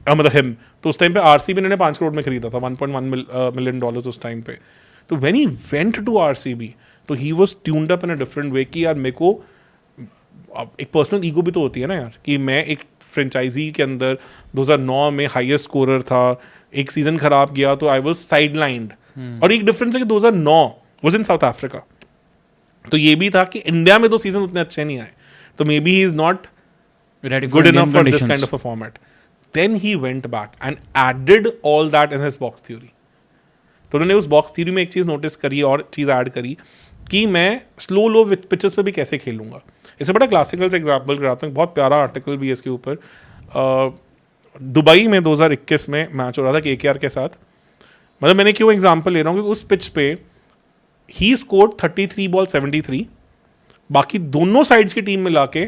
मतलब हिम, तो उस टाइम पे आरसीबी ने 5 करोड़ में खरीदा था, $1.1 मिलियन उस टाइम पे. तो when he went to RCB, तो he was tuned up in a different way कि यार मेरे को एक पर्सनल ईगो भी तो होती है ना यार, कि मैं एक फ्रेंचाइजी के अंदर 2009 में हाईएस्ट स्कोरर था, एक सीजन खराब गया तो आई वाज साइडलाइंड. और एक डिफरेंस है कि 2009 वाज इन साउथ अफ्रीका, तो ये भी था कि इंडिया में 2 सीजन उतने अच्छे नहीं आए, तो may be he is not good enough for this kind of a format. Then he went back and added all that in his box theory. तो उन्होंने उस बॉक्स थ्योरी में एक चीज़ नोटिस करी और चीज़ ऐड करी कि मैं स्लो लो पिचेस पे भी कैसे खेलूंगा. इससे बड़ा क्लासिकल से एग्जाम्पल कराता हूँ, बहुत प्यारा आर्टिकल भी है इसके ऊपर. दुबई में 2021 में मैच हो रहा था केकेआर के साथ. मतलब मैंने क्यों एग्जाम्पल ले रहा हूँ कि उस पिच पे ही स्कोर्ड 33 बॉल 73, बाकी दोनों साइड्स की टीम मिला के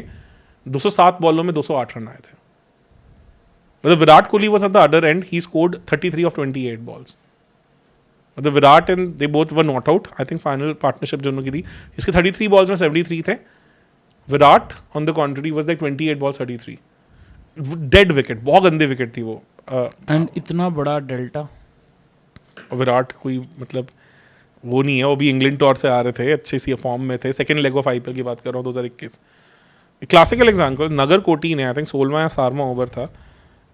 207 बॉलों में 208 रन आए थे. मतलब Virat Kohli was at the other end, he scored 33 of 28 balls. मतलब Virat and they both were not out. I think final partnership जो उनकी थी, इसके 33 बॉल्स में 73 थे. Virat on the contrary was like 28 ball 33. Dead wicket, बहुत गंदे विकेट थी वो. एंड इतना बड़ा डेल्टा. विराट कोई मतलब वो नहीं है, वो भी इंग्लैंड टूर से आ रहे थे, अच्छे सी फॉर्म में थे. सेकेंड लेग ऑफ आईपीएल की बात कर रहा हूँ 2021. क्लासिकल एग्जाम्पल, नगर कोटी ने आई थिंक 16वां या 17वां ओवर था,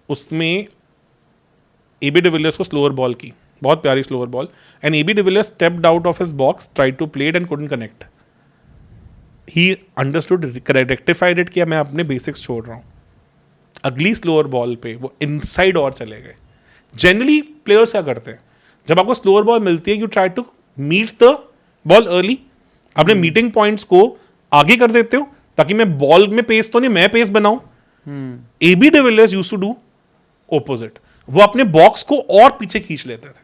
उसमें एबी डिविलियर्स को स्लोअर बॉल की, बहुत प्यारी slower ball, and AB de Villiers stepped out of his box, tried to play it and couldn't connect. He understood, rectified it कि मैं अपने बेसिक्स छोड़ रहा हूँ. अगली स्लोअर बॉल पे वो इनसाइड और चले गए. जनरली प्लेयर्स क्या करते हैं, जब आपको स्लोअर बॉल मिलती है, you try to meet the ball early, अपने मीटिंग पॉइंट्स को आगे कर देते हो ताकि मैं बॉल में पेस तो नहीं, मैं पेस बनाऊं. AB de Villiers used to do opposite. वो अपने बॉक्स को और पीछे खींच लेते थे,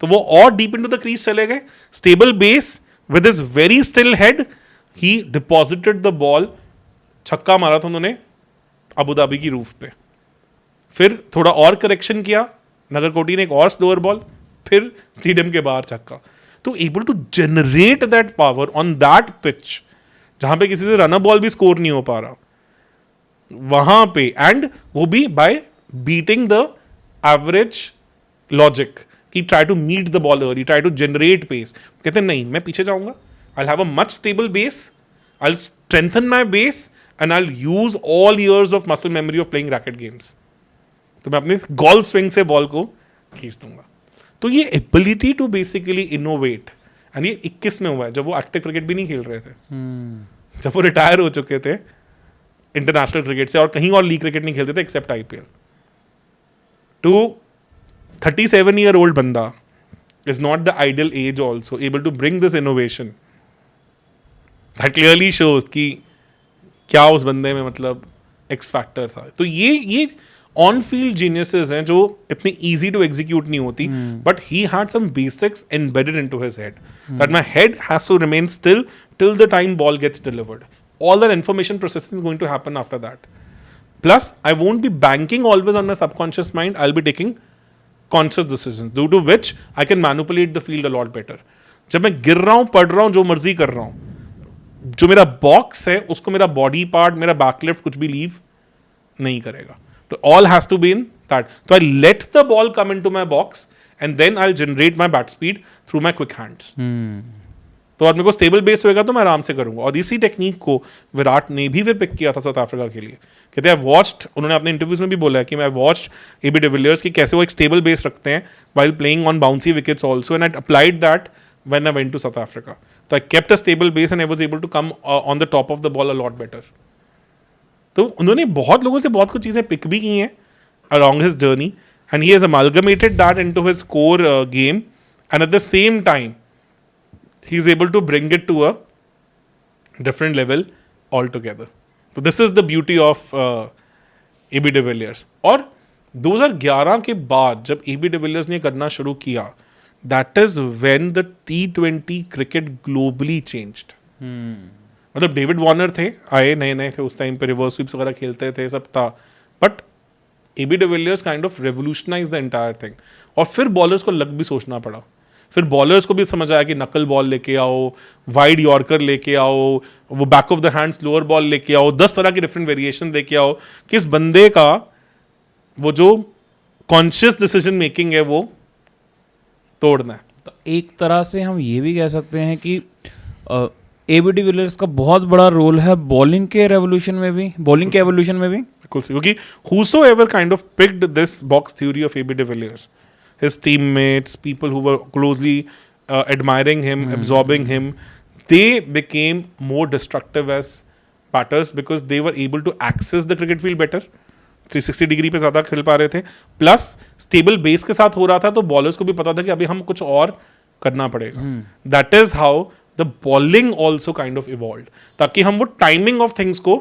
तो वो और डीप इनटू द क्रीज चले गए. Stable base with his very still head, he deposited the ball. छक्का मारा था उन्होंने अबू धाबी की रूफ पे. फिर थोड़ा और करेक्शन किया नगर कोटी ने, एक और स्लोअर बॉल, फिर स्टेडियम के बाहर छक्का. तो able to generate that power on that pitch, जहां पे किसी से रनर बॉल भी स्कोर नहीं हो पा रहा, वहां पे, एंड वो भी by beating the average logic कि try to meet the ball early, try to generate pace. कहते हैं नहीं, मैं पीछे जाऊंगा, I have a much stable base, I strengthen my base and I use all years of muscle memory of playing racket games. तो मैं अपने golf swing से बॉल को खींच दूंगा. तो ये ability to basically innovate, and ये 21 में हुआ है, जब वो एक्टिव क्रिकेट भी नहीं खेल रहे थे, जब वो रिटायर हो चुके थे इंटरनेशनल क्रिकेट से, और कहीं और लीग क्रिकेट नहीं खेलते थे एक्सेप्ट आईपीएल. टू 37-year-old बंदा is not the ideal age also able to bring this innovation. That clearly shows कि क्या उस बंदे में मतलब एक्स फैक्टर था. तो ये ऑन फील्ड जीनियसेस हैं जो इतनी इजी टू एग्जीक्यूट नहीं होती, but he had some basics embedded into his head, that my head has to remain still till the time ball gets delivered. All that information processing is going to happen after that. Plus, I won't be banking always on my subconscious mind. I'll be taking conscious decisions, due to which I can manipulate the field a lot better. जब मैं गिर रहा हूँ, पढ़ रहा हूँ, जो मर्जी कर रहा हूँ, जो मेरा बॉक्स है उसको मेरा बॉडी पार्ट, मेरा बैकलिफ्ट कुछ भी लीव नहीं करेगा. तो all has to be in that. So I let the ball come into my box and then I'll generate my bat speed through my quick hands. तो और मेरे को स्टेबल बेस होएगा तो मैं आराम से करूंगा. और इसी टेक्निक को विराट ने भी फिर पिक किया था साउथ अफ्रीका के लिए. कहते हैं वॉच्ड, उन्होंने अपने इंटरव्यूज में भी बोला है कि मैं वॉच्ड एबी डिविलियर्स की कैसे वो एक स्टेबल बेस रखते हैं while playing on bouncy wickets also, and I applied that when I went to South Africa. तो I kept a stable base and I was able to come on the top of the ball a lot better. तो उन्होंने बहुत लोगों से बहुत कुछ चीज़ें pick भी की हैं along his journey, and he has amalgamated that into his core game, and at the same time he is able to bring it to a different level altogether. So this is the beauty of AB de Villiers. और 2011 के बाद जब AB de Villiers ने करना शुरू किया, that is when the T20 cricket globally changed. मतलब David Warner थे, आए नए नए थे उस टाइम पे, रिवर्स स्वीप्स वगैरह खेलते थे, सब था, but AB de Villiers kind of revolutionise the entire thing. और फिर बॉलर्स को लग भी सोचना पड़ा, फिर बॉलर्स को भी समझ आया कि नकल बॉल लेके आओ, वाइड यॉर्कर लेके आओ, वो back of the hand slower ball लेके आओ, 10 तरह की डिफरेंट वेरिएशन लेके आओ, किस बंदे का वो जो कॉन्शियस डिसीजन मेकिंग है वो तोड़ना है. तो एक तरह से हम ये भी कह सकते हैं कि एबी डिविलियर्स का बहुत बड़ा रोल है बॉलिंग के रेवोल्यूशन में भी, बॉलिंग के एवोल्यूशन में भी. बिल्कुल सही, क्योंकि whosoever kind of picked this box theory of AB de Villiers, his teammates, people who were closely admiring him, absorbing him, they became more destructive as batters because they were able to access the cricket field better. 360 degree पे ज़्यादा खेल पा रहे थे, plus stable base के साथ हो रहा था, तो बॉलर्स को भी पता था कि अभी हम कुछ और करना पड़ेगा. That is how the bowling also kind of evolve, ताकि हम वो टाइमिंग ऑफ थिंग्स को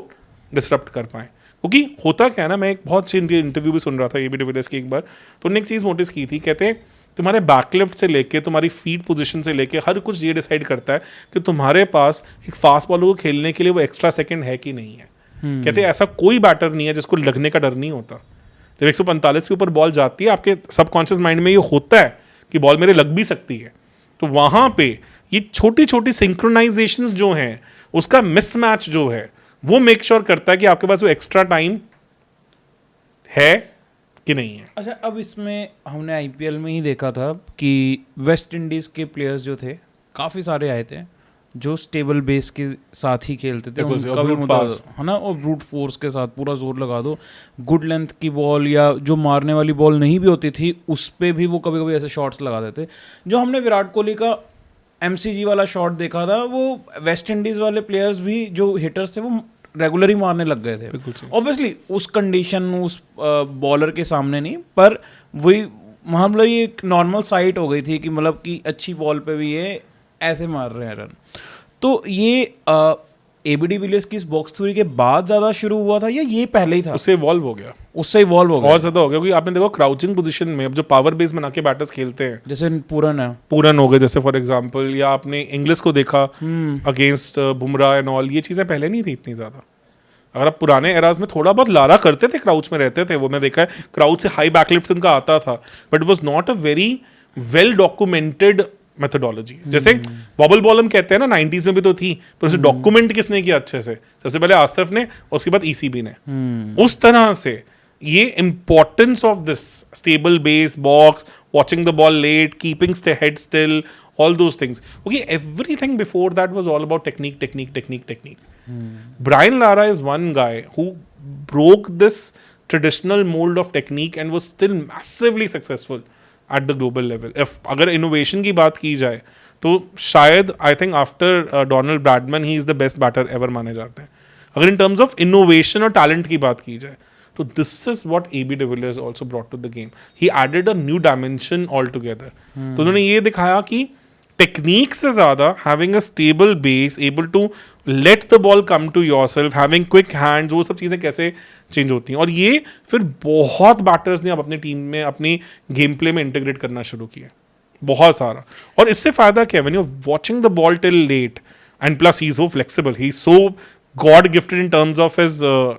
डिसरप्ट कर पाए. क्योंकि होता क्या है ना, मैं एक बहुत अच्छी इंटरव्यू भी सुन रहा था एबी डिविलियर्स की एक बार, तो उन्होंने एक चीज़ नोटिस की थी, कहते हैं तुम्हारे बैकलिफ्ट से लेके तुम्हारी फीट पोजीशन से लेके हर कुछ ये डिसाइड करता है कि तुम्हारे पास एक फास्ट बॉलर को खेलने के लिए वो एक्स्ट्रा सेकंड है कि नहीं है. कहते हैं ऐसा कोई बैटर नहीं है जिसको लगने का डर नहीं होता. जब 145 के ऊपर बॉल जाती है, आपके सबकॉन्शियस माइंड में ये होता है कि बॉल मेरे लग भी सकती है, तो वहां पे ये छोटी छोटी सिंक्रोनाइजेशंस जो हैं, उसका मिसमैच जो है वो मेक श्योर करता है कि आपके पास वो एक्स्ट्रा टाइम है कि नहीं है. अच्छा, अब इसमें हमने आईपीएल में ही देखा था कि वेस्ट इंडीज के प्लेयर्स जो थे काफी सारे आए थे जो स्टेबल बेस के साथ ही खेलते थे, उनका भी मुद्दा है ना, और ब्रूट फोर्स के साथ पूरा जोर लगा दो, गुड लेंथ की बॉल या जो मारने वाली बॉल नहीं भी होती थी उस पे भी वो कभी कभी ऐसे शॉट्स लगा देते. जो हमने विराट कोहली का एमसीजी वाला शॉट देखा था, वो वेस्ट इंडीज वाले प्लेयर्स भी जो हिटर्स थे वो रेगुलर ही मारने लग गए थे. ऑब्वियसली उस कंडीशन, उस बॉलर के सामने नहीं, पर वही मतलब ये एक नॉर्मल साइट हो गई थी कि मतलब कि अच्छी बॉल पे भी ये ऐसे मार रहे हैं रन. तो ये एबी डिविलियर्स की इस बॉक्स थ्योरी के बाद ज्यादा शुरू हुआ था या ये पहले ही था? उससे इवॉल्व हो गया, और ज्यादा हो गया, क्योंकि आपने देखो क्राउचिंग पोजीशन में अब जो पावर बेस बना के बैटर्स खेलते हैं, जैसे पूरन हो गए जैसे फॉर एग्जांपल, या आपने इंग्लिश को देखा अगेंस्ट बुमराह एंड ऑल, ये चीजें पहले नहीं थी इतनी ज्यादा. अगर आप पुराने एराज में थोड़ा बहुत लारा करते थे, क्राउच में रहते थे, वो मैं देखा है, क्राउच से हाई बैकलिफ्ट उनका आता था, but was not a very well documented methodology. जैसे बॉबल बॉल हम कहते हैं ना, 90s में भी तो थी, पर उसे डॉक्यूमेंट किसने किया अच्छे से? सबसे पहले आसिफ ने, और उसके बाद ईसीबी ने. उस तरह से ये importance of this stable base box, watching the ball late, keeping head still, all those things, okay, everything before that was all about technique. Brian Lara is one guy who broke this traditional mold of technique and was still massively successful at the global level. If अगर innovation की बात की जाए तो शायद I think after Donald Bradman he is the best batter ever माने जाते हैं. अगर in terms of innovation और talent की बात की जाए तो this is what AB de Villiers also brought to the game. He added a new dimension altogether. तो उन्होंने ये दिखाया कि टेक्निक से ज्यादा having a stable base, able to let the ball come to yourself, having quick hands, वो सब चीजें कैसे चेंज होती हैं. और ये फिर बहुत बैटर्स ने अब अपनी टीम में, अपनी गेम प्ले में इंटीग्रेट करना शुरू किया, बहुत सारा. और इससे फायदा क्या है, when you are watching the ball till late, and plus he is so flexible, he is so God gifted in terms of his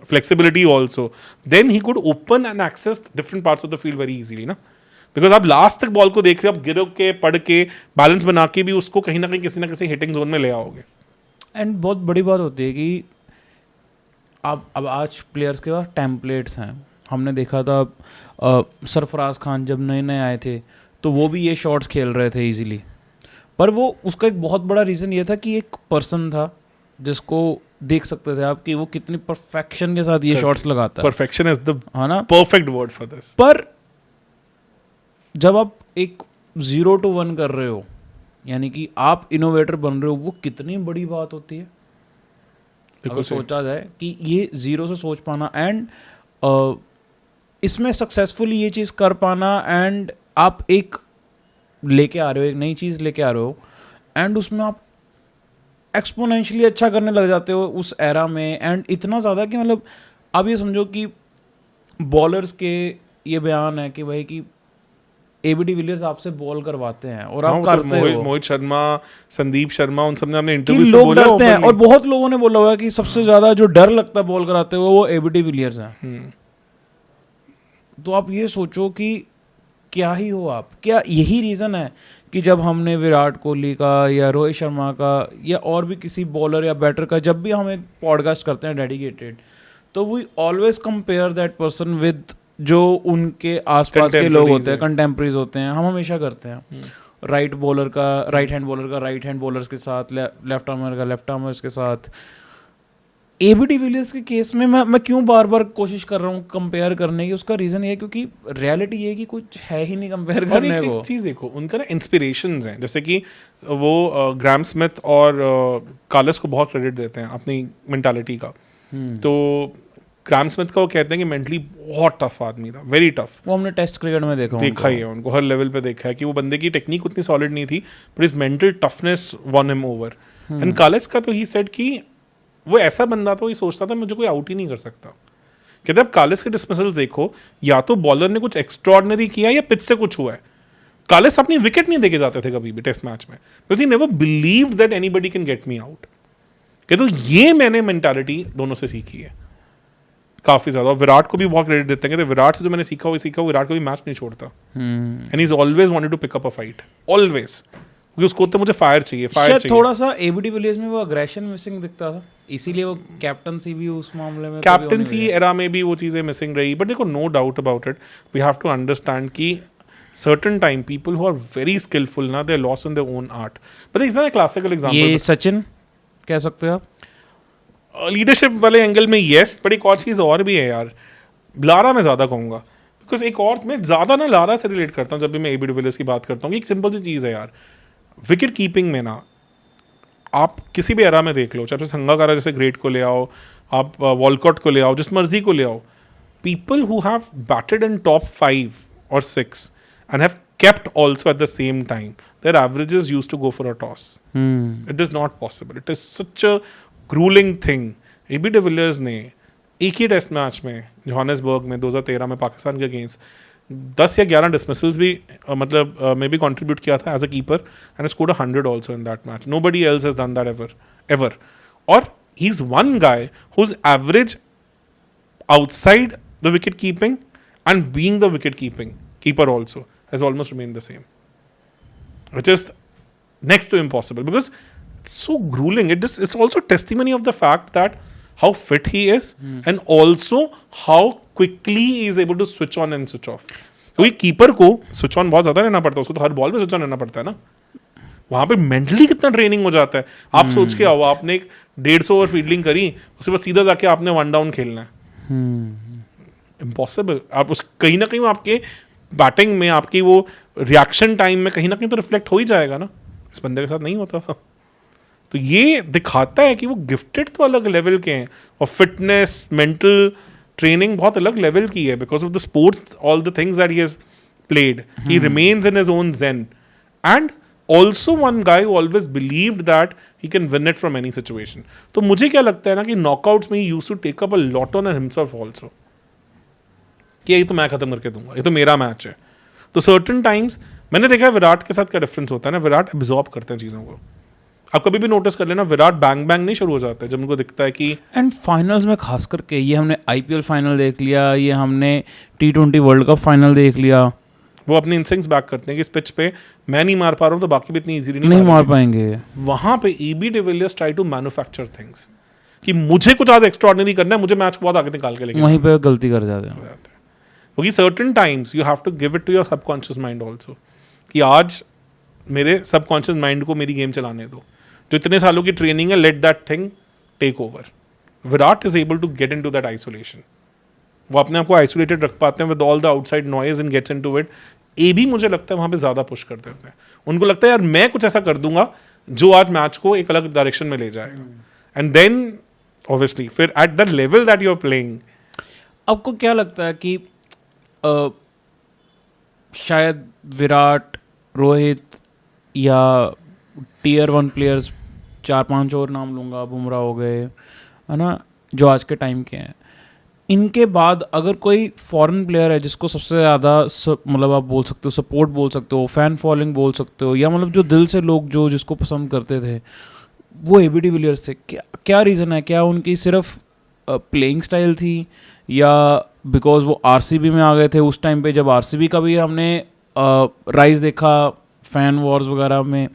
flexibility also, then he could open and access different parts of the field very easily, ना. Because आप last तक ball को देख रहे हो, आप गिरो के, पढ़ के, बैलेंस बना के भी उसको कहीं ना कहीं किसी ना किसी हिटिंग जोन में ले आओगे. एंड बहुत बड़ी बात होती है कि अब आज प्लेयर्स के पास टेम्पलेट्स हैं. हमने देखा था सरफराज खान जब नए नए आए थे तो वो भी ये शॉट्स खेल रहे थे इजीली, पर वो उसका एक बहुत बड़ा रीज़न ये था कि एक पर्सन था जिसको देख सकते थे आप कि वो कितनी परफेक्शन के साथ ये शॉट्स लगाता है. परफेक्शन इज द ना परफेक्ट वर्ड फॉर दिस. पर जब आप एक 0 to 1 कर रहे हो, यानी कि आप इनोवेटर बन रहे हो, वो कितनी बड़ी बात होती है अगर सोचा जाए कि ये 0 से सोच पाना, एंड इसमें सक्सेसफुली ये चीज़ कर पाना, एंड आप एक लेके आ रहे हो, एक नई चीज़ लेके आ रहे हो, एंड उसमें आप एक्सपोनेंशियली अच्छा करने लग जाते हो उस एरा में. एंड इतना ज़्यादा कि मतलब आप ये समझो कि बॉलर्स के ये बयान है कि भाई कि एबी डिविलियर्स आपसे बॉल करवाते हैं और हाँ, आप वो करते तो हो मोहित शर्मा, संदीप शर्मा, उन सबने अपने कि इंटरव्यूज में लोग बोला डरते हैं, openly। और बहुत लोगों ने बोला हुआ है कि सबसे ज्यादा जो डर लगता है बॉल कराते हुए वो एबी डिविलियर्स हैं। तो आप ये सोचो कि क्या ही हो आप, क्या यही रीज़न है कि जब हमने विराट कोहली का या रोहित शर्मा का या और भी किसी बॉलर या बैटर का जब भी हम एक पॉडकास्ट करते हैं डेडिकेटेड, तो we always compare that person with जो उनके आसपास के लोग होते हैं, कंटेम्प्रेरीज होते हैं, हम हमेशा करते हैं। राइट बॉलर का राइट हैंड बॉलर का राइट हैंड बॉलर्स के साथ, लेफ्ट आर्मर का लेफ्ट आर्मर्स के साथ। एबी डिविलियर्स के केस में मैं क्यों बार बार कोशिश कर रहा हूँ कंपेयर करने की, उसका रीज़न ये है क्योंकि रियलिटी ये है कि कुछ है ही नहीं कंपेयर करने को। एक चीज़ देखो, उनका ना इंस्पिरेशंस हैं, जैसे कि वो ग्राहम स्मिथ और कार्लोस को बहुत क्रेडिट देते हैं अपनी मेंटालिटी का। तो ग्राहम स्मिथ का वो कहते हैं कि मेंटली बहुत टफ आदमी था, वेरी टफ। वो हमने टेस्ट क्रिकेट में देखा ही है उनको, हर लेवल पे देखा है कि वो बंदे की टेक्निक उतनी सॉलिड नहीं थी, but is mental toughness one him over. And Carlos का तो ही सेड कि वो ऐसा बंदा था, वो सोचता था मुझे कोई आउट ही नहीं कर सकता। कहते अब कार्लोस के डिसमिसल्स देखो, या तो बॉलर ने कुछ एक्स्ट्रॉर्डिनरी किया या पिच से कुछ हुआ है। कार्लोस अपनी विकेट नहीं देके जाते थे कभी भी टेस्ट मैच में, because he never believed that anybody can get me out. कहते ये मैंने मेंटालिटी दोनों से सीखी है काफी ज्यादा। विराट को भी बहुत क्रेडिट देते हैं, कहते विराट से जो मैंने सीखा वो विराट को भी मैच नहीं छोड़ता, and he is always wanted to pick up a fight, always, क्योंकि उसको तो मुझे फायर चाहिए। थोड़ा सा एबी डिविलियर्स में वो अग्रेशन मिसिंग दिखता था, इसीलिए वो कैप्टनसी भी उस मामले में, कैप्टनसी एरा में भी वो चीजें मिसिंग रही। बट देखो, no doubt about it, we have to understand कि certain time people who are very skillful ना, they're lost in their own art. But it's not a classical example. ये सचिन कह सकते हो आप लीडरशिप वाले एंगल में, यस। बट एक और चीज़ और भी है यार, लारा मैं ज़्यादा कहूँगा, बिकॉज एक और मैं ज़्यादा ना लारा से रिलेट करता हूँ जब भी मैं एबी डिविलियर्स की बात करता हूँ। एक सिंपल सी चीज़ है यार, विकेट कीपिंग में ना, आप किसी भी एरा में देख लो, चाहे संगाकारा जैसे ग्रेट को ले आओ, आप वॉलकॉट को ले आओ, जिस मर्जी को ले आओ, people who have batted in top 5 or 6 and have kept also at the same time, their averages used to go for a toss. It is not possible. It is such a grueling thing. AB de Villiers ने एक ही test match में Johannesburg में 2013 में पाकिस्तान के against 10 या 11 dismissals भी मतलब में भी कंट्रीब्यूट किया था as a keeper, and scored 100 also in that match. Nobody else has done that ever. और he is one guy whose average outside the wicket keeping and being the wicket keeper also has almost remained the same, which is next to impossible because it's so grueling. It's also testimony of the fact that how fit he is and also how quickly he is able to switch on and switch off. क्योंकि keeper को switch on बहुत ज्यादा रहना पड़ता है, उसको तो हर ball पे स्विच ऑन रहना पड़ता है ना. वहां पे मेंटली कितना ट्रेनिंग हो जाता है. आप सोच के आओ, आपने एक 150 ओवर फील्डिंग करी, उसके बाद सीधा जाके आपने 1 डाउन खेलना है. इम्पॉसिबल. आप उस कहीं ना कहीं आपके बैटिंग में, आपकी वो रिएक्शन टाइम में कहीं ना कहीं तो रिफ्लेक्ट हो ही जाएगा ना. इस बंदे के साथ नहीं होता था. तो ये दिखाता है कि वो गिफ्टेड तो अलग लेवल के हैं और फिटनेस, मेंटल ट्रेनिंग बहुत अलग लेवल की है because of the sports, all the things that he has played. He remains in his own zen and also one guy who always believed that he can win it from any situation. तो मुझे क्या लगता है ना कि knockouts में he used to take up a lot on himself also, कि ये तो मैं खत्म करके दूंगा, ये तो मेरा मैच है. तो सर्टेन टाइम्स मैंने देखा है विराट के साथ क्या डिफरेंस होता है ना, विराट एब्जॉर्ब करते हैं चीज़ों को. आप कभी भी नोटिस कर लेना, विराट बैंग बैंग नहीं शुरू हो जाता है जब उनको दिखता है कि. एंड फाइनल्स में खास करके ये हमने IPL फाइनल देख लिया, ये हमने T20 वर्ल्ड कप फाइनल देख लिया, वो अपने इंस्टिंक्ट्स बैक करते हैं कि इस पिच पे मैं नहीं मार पा रहा हूँ तो बाकी भी इतनी इजीली नहीं मार पाएंगे. वहां पे AB de Villiers try to manufacture things कि मुझे कुछ आज एक्स्ट्राऑर्डिनरी करना है, मुझे मैच को बहुत आगे निकाल के लेके वहीं पे गलती कर जाते हैं. क्योंकि certain times you have to give it to your subconscious mind also कि आज मेरे सबकॉन्शियस माइंड को मेरी गेम चलाने दो. जो इतने सालों की ट्रेनिंग है, let that thing take over. Virat is able to get into that isolation. वो अपने आप को आइसोलेटेड रख पाते हैं with all the outside noise and gets into it. ए भी मुझे लगता है वहां पे ज्यादा पुश कर देते हैं. उनको लगता है यार मैं कुछ ऐसा कर दूंगा जो आज मैच को एक अलग डायरेक्शन में ले जाएगा. एंड देन ऑब्वियसली फिर at the level that you are playing. आपको क्या लगता है कि शायद विराट, रोहित या Tier 1 प्लेयर्स, 4-5 और नाम लूँगा, बुमराह हो गए, है ना, जो आज के टाइम के हैं, इनके बाद अगर कोई फॉरेन प्लेयर है जिसको सबसे ज़्यादा मतलब आप बोल सकते हो सपोर्ट बोल सकते हो, फैन फॉलोइंग बोल सकते हो, या मतलब जो दिल से लोग जो जिसको पसंद करते थे, वो एबी डिविलियर्स थे, क्या रीज़न है? क्या उनकी सिर्फ प्लेइंग स्टाइल थी, या बिकॉज वो आरसीबी में आ गए थे उस टाइम पे जब आरसीबी का भी हमने राइज देखा फैन वॉर्स वगैरह में,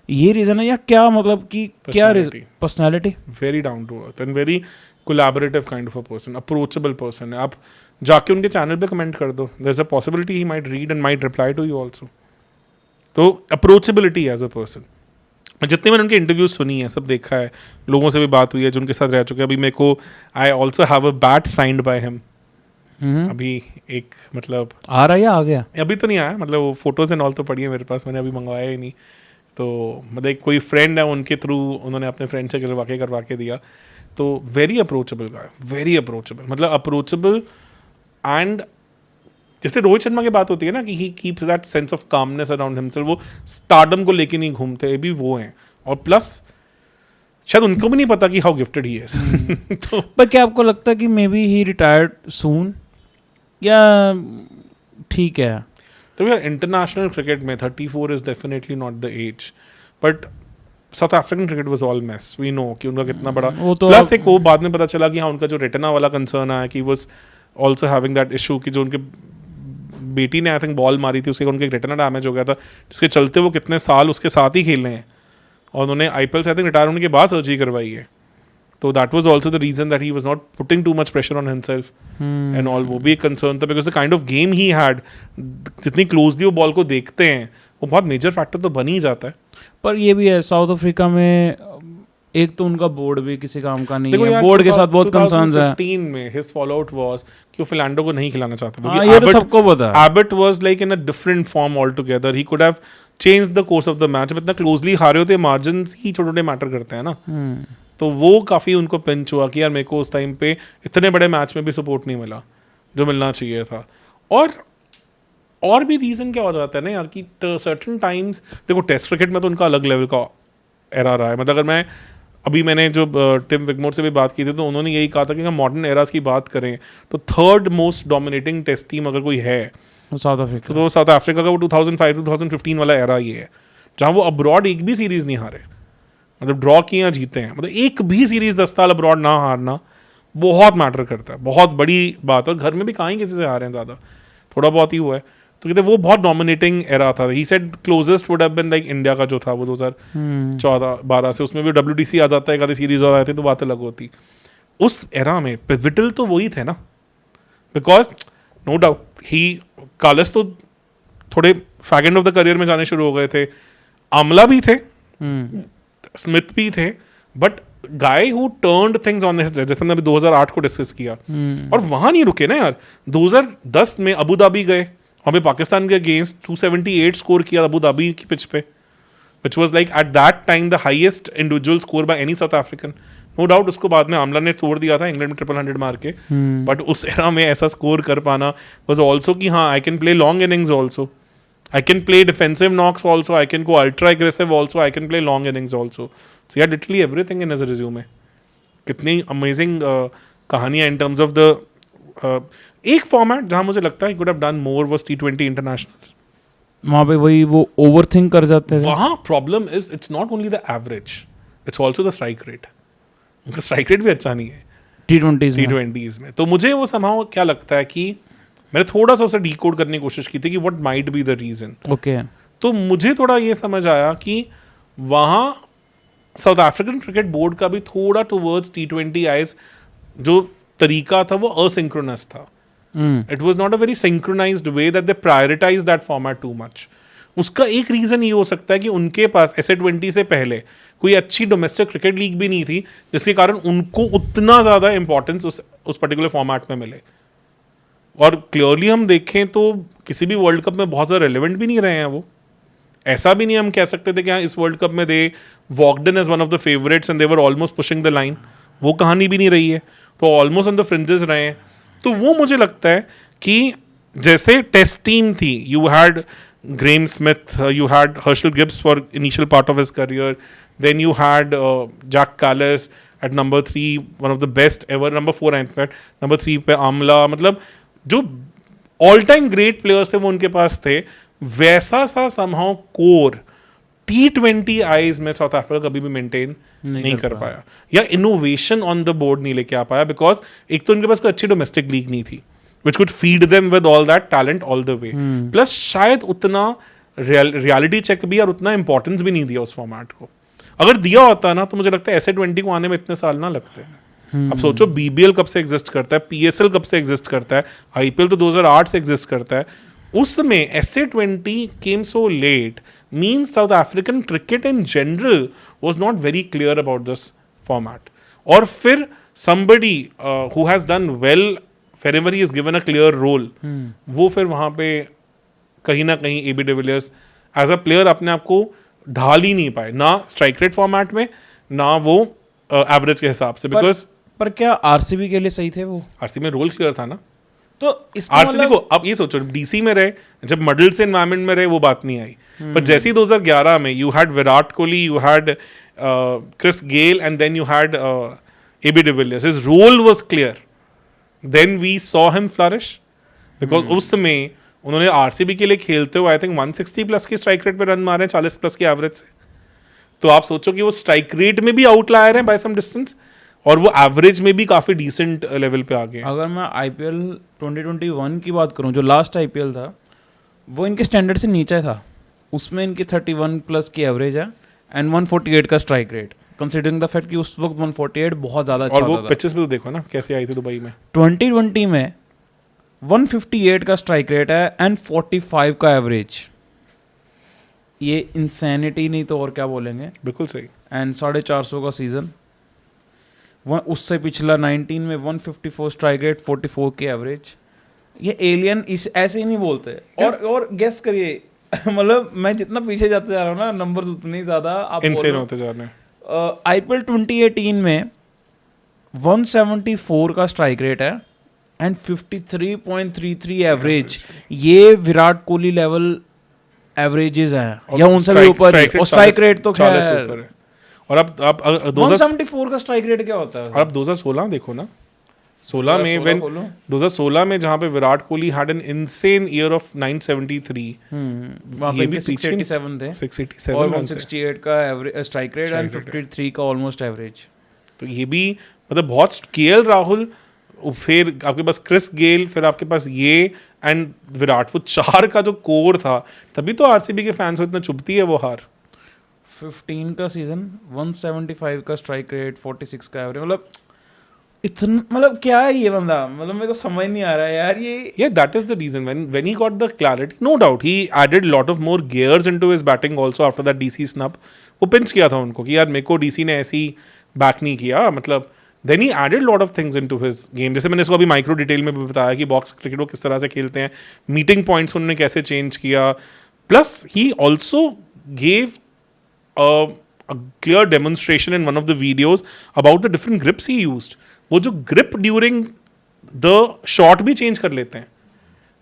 ये रीज़न है या क्या? मतलब कि क्या personality? Very down to earth and very collaborative kind of a person, approachable person है. आप जाके उनके चैनल पे कमेंट कर दो, there is a possibility he might read and might reply to you also. तो अप्रोचेबिलिटी एज अ पर्सन, जितने मैंने उनके इंटरव्यूज सुनी है, सब देखा है, लोगों से भी बात हुई है जो उनके साथ रह चुके हैं. अभी मेरे को I also have a bat signed by him. अभी एक मतलब आ रहा है या आ गया? अभी तो नहीं आया, मतलब वो फोटोज एंड ऑल तो पड़ी है मेरे पास, मैंने अभी मंगवाया ही नहीं. तो मतलब एक कोई फ्रेंड है, उनके थ्रू उन्होंने अपने फ्रेंड से करवा के दिया. तो वेरी अप्रोचेबल गाय, वेरी अप्रोचेबल, मतलब अप्रोचेबल. एंड जैसे रोहित शर्मा की बात होती है ना कि he keeps that sense of calmness around himself, वो स्टारडम को लेके नहीं घूमते, ये भी वो हैं. और प्लस शायद उनको भी नहीं पता कि हाउ गिफ्टेड ही है. तो पर क्या आपको लगता है कि मे बी ही रिटायर्ड सून, या ठीक है? तो यार इंटरनेशनल क्रिकेट में 34 is definitely not the age, but South African cricket was all mess. We know कि उनका कितना बड़ा, प्लस एक वो बाद में पता चला कि हाँ उनका जो रेटिना वाला कंसर्न है कि was also having that issue, कि जो उनके बेटी ने आई थिंक बॉल मारी थी, उसके उनके रेटिना डैमेज हो गया था, जिसके चलते वो कितने साल उसके साथ ही खेल रहे हैं. और उन्होंने आईपीएल से आई थिंक रिटायर होने के बाद सर्जरी करवाई है. तो that was also the reason that he was not putting too much pressure on himself and all. वो भी एक कंसर्न था because the kind of game he had, जितनी क्लोजली वो बॉल को देखते हैं, वो बहुत मेजर फैक्टर तो बन ही जाता है. पर ये भी है साउथ अफ्रीका में, एक तो उनका बोर्ड भी किसी काम का नहीं है, बोर्ड के साथ बहुत कंसर्न्स हैं. 2015 में हिज फॉलोआउट वाज कि वो फिलैंडो को नहीं खिलाना चाहता था. ये तो सबको पता है. Abbott was like in a different form all together. He could have change the course of the match. इतना क्लोजली हारे होते, मार्जिन्स ही छोटे छोटे मैटर करते हैं ना. तो वो काफी उनको पिंच हुआ कि यार मेरे को उस टाइम पे इतने बड़े मैच में भी सपोर्ट नहीं मिला जो मिलना चाहिए था. और भी रीजन क्या हो जाता है ना यार कि सर्टेन टाइम्स, देखो टेस्ट क्रिकेट में तो उनका अलग लेवल का एरा रहा है. मतलब अगर मैंने जो टिम विगमोर से भी बात की थी, तो उन्होंने यही कहा था कि अगर मॉडर्न एरास की बात करें तो third most dominating test team अगर कोई है साउथ अफ्रीका, तो साउथ अफ्रीका का वो 2005-2015 वाला एरा ही है, जहां वो अब्रॉड एक भी सीरीज नहीं हारे. मतलब ड्रॉ किए या जीते हैं, मतलब एक भी सीरीज 10 साल अब्रॉड ना हारना बहुत मैटर करता है, बहुत बड़ी बात. और घर में भी कहाँ ही किसी से हारे हैं ज़्यादा, थोड़ा बहुत ही हुआ है. तो कहते वो बहुत डोमिनेटिंग एरा था. He said closest would have been like India का जो था वो 2014-12 से, उसमें भी WTC आ जाता है, एक आधी सीरीज और आती तो बात अलग होती. उस एरा में पिवटल तो वही थे ना, बिकॉज नो डाउट ही कालस तो थोड़े fag end of the career में जाने शुरू हो गए थे, आमला भी थे, स्मिथ भी थे, but guy who turned things on, जैसे हमने अभी 2008 को डिस्कस किया. और वहां नहीं रुके ना यार. 2010 में अबू धाबी गए, हमें पाकिस्तान के अगेंस्ट 278 स्कोर किया अबू धाबी की पिच पे, which was like at that time the highest individual score by any South African. No doubt उसको बाद में आमला ने तोड़ दिया था इंग्लैंड में 100 मार के, बट उस एरा में ऐसा स्कोर कर पाना वॉज ऑल्सो कि हाँ I can play long innings also, I can play defensive knocks also, I can go ultra aggressive also, I can play long innings also. So he had literally everything in his resume. कितनी amazing कहानियाँ in terms of the एक format जहाँ मुझे लगता है he could have done more was T20 internationals. वहाँ पे वही वो overthink कर जाते थे. वहाँ problem is it's not only the average, it's also the strike rate. उनका strike rate भी अच्छा नहीं है T20s में. तो मुझे वो somehow क्या लगता है कि मैंने थोड़ा सा उसे डिकोड करने की कोशिश की थी कि what might be the reason. Okay. तो मुझे थोड़ा ये समझ आया कि वहाँ साउथ अफ्रीकन क्रिकेट बोर्ड का भी थोड़ा टुवर्ड्स T20 आइज जो तरीका था वो असिंक्रोनस था. It was not a very synchronised way that they prioritise that format too much. उसका एक रीजन ये हो सकता है कि उनके पास SA20 से पहले कोई अच्छी डोमेस्टिक क्रिकेट लीग भी नहीं थी, जिसके कारण उनको उतना ज़्यादा इंपॉर्टेंस उस पर्टिकुलर फॉर्मेट में मिले. और क्लियरली हम देखें तो किसी भी वर्ल्ड कप में बहुत ज़्यादा रेलिवेंट भी नहीं रहे हैं वो. ऐसा भी नहीं हम कह सकते थे कि हाँ इस वर्ल्ड कप में they walked in as one of the favourites and they were almost pushing the line. वो कहानी भी नहीं रही है, तो ऑलमोस्ट ऑन द फ्रिंजेस रहे हैं. तो वो मुझे लगता है कि जैसे टेस्ट टीम थी, you had Graeme Smith, you had Herschelle Gibbs for initial part of his career, then you had Jacques Kallis, at number 3 one of the best ever, number 4 in fact, number 3 पे आमला, मतलब जो all time great players थे वो उनके पास थे, वैसा सा somehow core T20 eyes में साउथ अफ्रीका कभी भी मेंटेन नहीं कर पाया, या इनोवेशन ऑन द बोर्ड नहीं लेके आ पाया, बिकॉज एक तो उनके पास कोई अच्छी डोमेस्टिक लीग नहीं थी which could feed them with all that talent all the way. Plus शायद उतना रियलिटी चेक भी और उतना इंपॉर्टेंस भी नहीं दिया उस फॉर्मेट को. अगर दिया होता ना तो मुझे लगता है SA20 को आने में इतने साल ना लगते. अब सोचो BBL कब से एग्जिस्ट करता है, PSL कब से एग्जिस्ट करता है, IPL तो 2008 से एग्जिस्ट करता है. उसमें SA20 came so late means South African cricket in general was not very clear about this format. और फिर somebody who has done well wherever he is given a clear role, वो फिर वहाँ पे कहीं ना कहीं AB de Villiers as a player अपने आप को ढाल ही नहीं पाए, ना स्ट्राइक रेट फॉर्मेट में ना वो एवरेज के हिसाब से. बिकॉज पर क्या RCB के लिए सही थे वो? RCB में रोल क्लियर था ना. तो RCB को अब ये सोचो, DC में रहे, जब मिडिल से एनवायरमेंट में रहे वो बात नहीं आई, पर जैसे ही 2011 में you had Virat Kohli, you had Chris Gayle and then you had AB de Villiers, his role was clear, then we saw him flourish, because उस समय उन्होंने RCB के लिए खेलते हुए आई थिंक 160 प्लस की स्ट्राइक रेट पे रन मारे, 40 प्लस की एवरेज से. तो आप सोचो कि वो स्ट्राइक रेट में भी आउटलायर हैं बाय सम डिस्टेंस, और वो एवरेज में भी काफी डिसेंट लेवल पे आ गए. अगर मैं IPL 2021 की बात करूं, जो लास्ट IPL था वो इनके स्टैंडर्ड से नीचे था. उसमें इनकी 31 प्लस की एवरेज है एंड 148 का strike rate, considering the fact कि उस वक्त 148 बहुत ज्यादा अच्छा और वो था. पिचेस भी तो देखो ना कैसे आई थी दुबई में. 2020 में 158 का स्ट्राइक रेट है एंड 45 का एवरेज. ये इंसैनिटी नहीं तो और क्या बोलेंगे. बिल्कुल सही. एंड 450 का सीजन. उससे पिछला 19 में 154 स्ट्राइक रेट, 44 की एवरेज. ये एलियन इस ऐसे ही नहीं बोलते. और गेस करिए मतलब मैं जितना पीछे जाते जा रहा हूँ ना, नंबर्स उतने ही ज्यादा आप इनसेन होते जा रहे हैं. IPL 2018 में 174 का स्ट्राइक रेट है एंड 53.33 एवरेज. ये विराट कोहली लेवल एवरेजेस हैं या उनसे भी ऊपर. और स्ट्राइक रेट तो खैर. और अब 174 का स्ट्राइक रेट क्या होता है? और अब 2016 देखो ना, 16 में व्हेन 2016 में जहां पे Virat Kohli had an insane year of 973, ये भी 687 थे, 687 और 168 का एवरेज स्ट्राइक रेट एंड 53 का ऑलमोस्ट एवरेज. तो ये भी मतलब बहुत. KL राहुल, फिर आपके पास क्रिस गेल, फिर आपके पास ये एंड विराट, वो 4 का जो कोर था, तभी तो RCB के फैंस को इतना चुभती है वो हार. 15 का सीजन, 175 का स्ट्राइक रेट, 46 का एवरेज. मतलब इतना, मतलब क्या है ये बंदा, मतलब मेरे को समझ नहीं आ रहा है यार ये. Yeah, that is the reason when he got the clarity, no doubt he added lot of more gears into his batting also after that DC snub. वो पिंच किया था उनको कि यार मेरे को DC ने ऐसी बैक नहीं किया, मतलब then he added lot of things into his game. जैसे मैंने इसको अभी माइक्रो डिटेल में भी बताया कि बॉक्स क्रिकेट को किस तरह से खेलते हैं, मीटिंग पॉइंट्स उन्होंने कैसे चेंज किया. Plus he also gave a clear demonstration in one of the videos about the different grips he used. वो जो ग्रिप ड्यूरिंग द शॉट भी चेंज कर लेते हैं,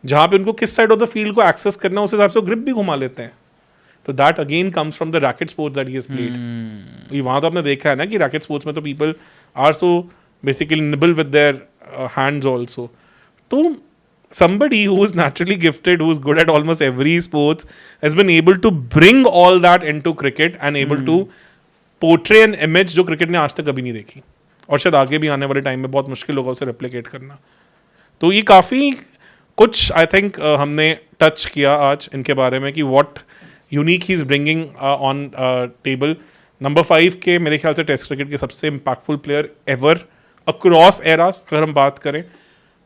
जहां पे उनको किस साइड ऑफ द फील्ड को एक्सेस करना है उस हिसाब से वो ग्रिप भी घुमा लेते हैं. तो that again comes from the racket sports that he has played. वहां तो आपने देखा है ना कि रैकेट स्पोर्ट्स में तो people are so basically nimble with their hands also. तो somebody who is naturally gifted, who is good at almost every sports, has been able to bring all that into cricket and able to portray an image जो cricket ने आज तक कभी नहीं देखी, और शायद आगे भी आने वाले टाइम में बहुत मुश्किल होगा उसे रेप्लिकेट करना. तो ये काफ़ी कुछ आई थिंक हमने टच किया आज इनके बारे में कि what unique he is bringing on table. Number 5 के मेरे ख्याल से टेस्ट क्रिकेट के सबसे impactful player ever across eras अगर हम बात करें.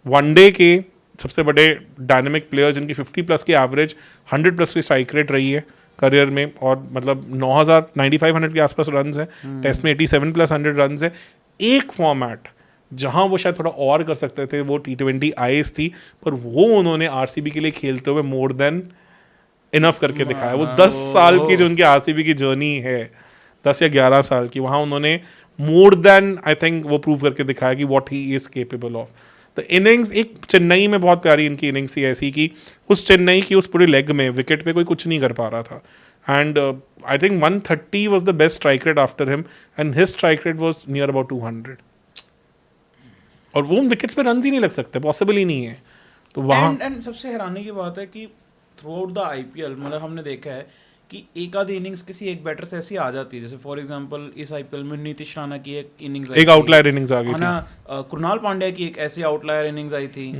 वनडे के सबसे बड़े डायनेमिक प्लेयर जिनकी 50 प्लस की एवरेज, 100 प्लस की स्ट्राइक रेट रही है करियर में, और मतलब 9500 के आसपास रन्स हैं. टेस्ट में 87 प्लस 100 रन्स है. एक फॉर्मेट जहां वो शायद थोड़ा और कर सकते थे वो T20 आईज थी, पर वो उन्होंने RCB के लिए खेलते हुए मोर देन इनफ करके दिखाया. वो 10 साल की जो उनकी RCB की जर्नी है, 10 या 11 साल की, वहां उन्होंने मोर देन आई थिंक वो प्रूव करके दिखाया कि what he is capable of. तो इनिंग्स, एक चेन्नई में बहुत प्यारी इनकी इनिंग्स थी ऐसी कि उस चेन्नई की उस पूरे लेग में विकेट पे कोई कुछ नहीं कर पा रहा था, And I think 130 was the best strike rate after him, and his strike rate was near about 200. और वो उन विकेट्स पे रन ही नहीं लग सकते, पॉसिबल ही नहीं है. तो वहाँ एंड सबसे हैरानी की बात है कि थ्रू आउट द आईपीएल मतलब हमने देखा है कि एक आधी इनिंग्स किसी एक बैटर से ऐसी आ जाती है, जैसे फॉर एग्जांपल इस आईपीएल में नीतीश राणा की एक इनिंग्स एक आउटलायर इनिंग्स आ गई थी ना, कृणाल पांड्या की एक ऐसी आउटलायर इनिंग्स आई थी.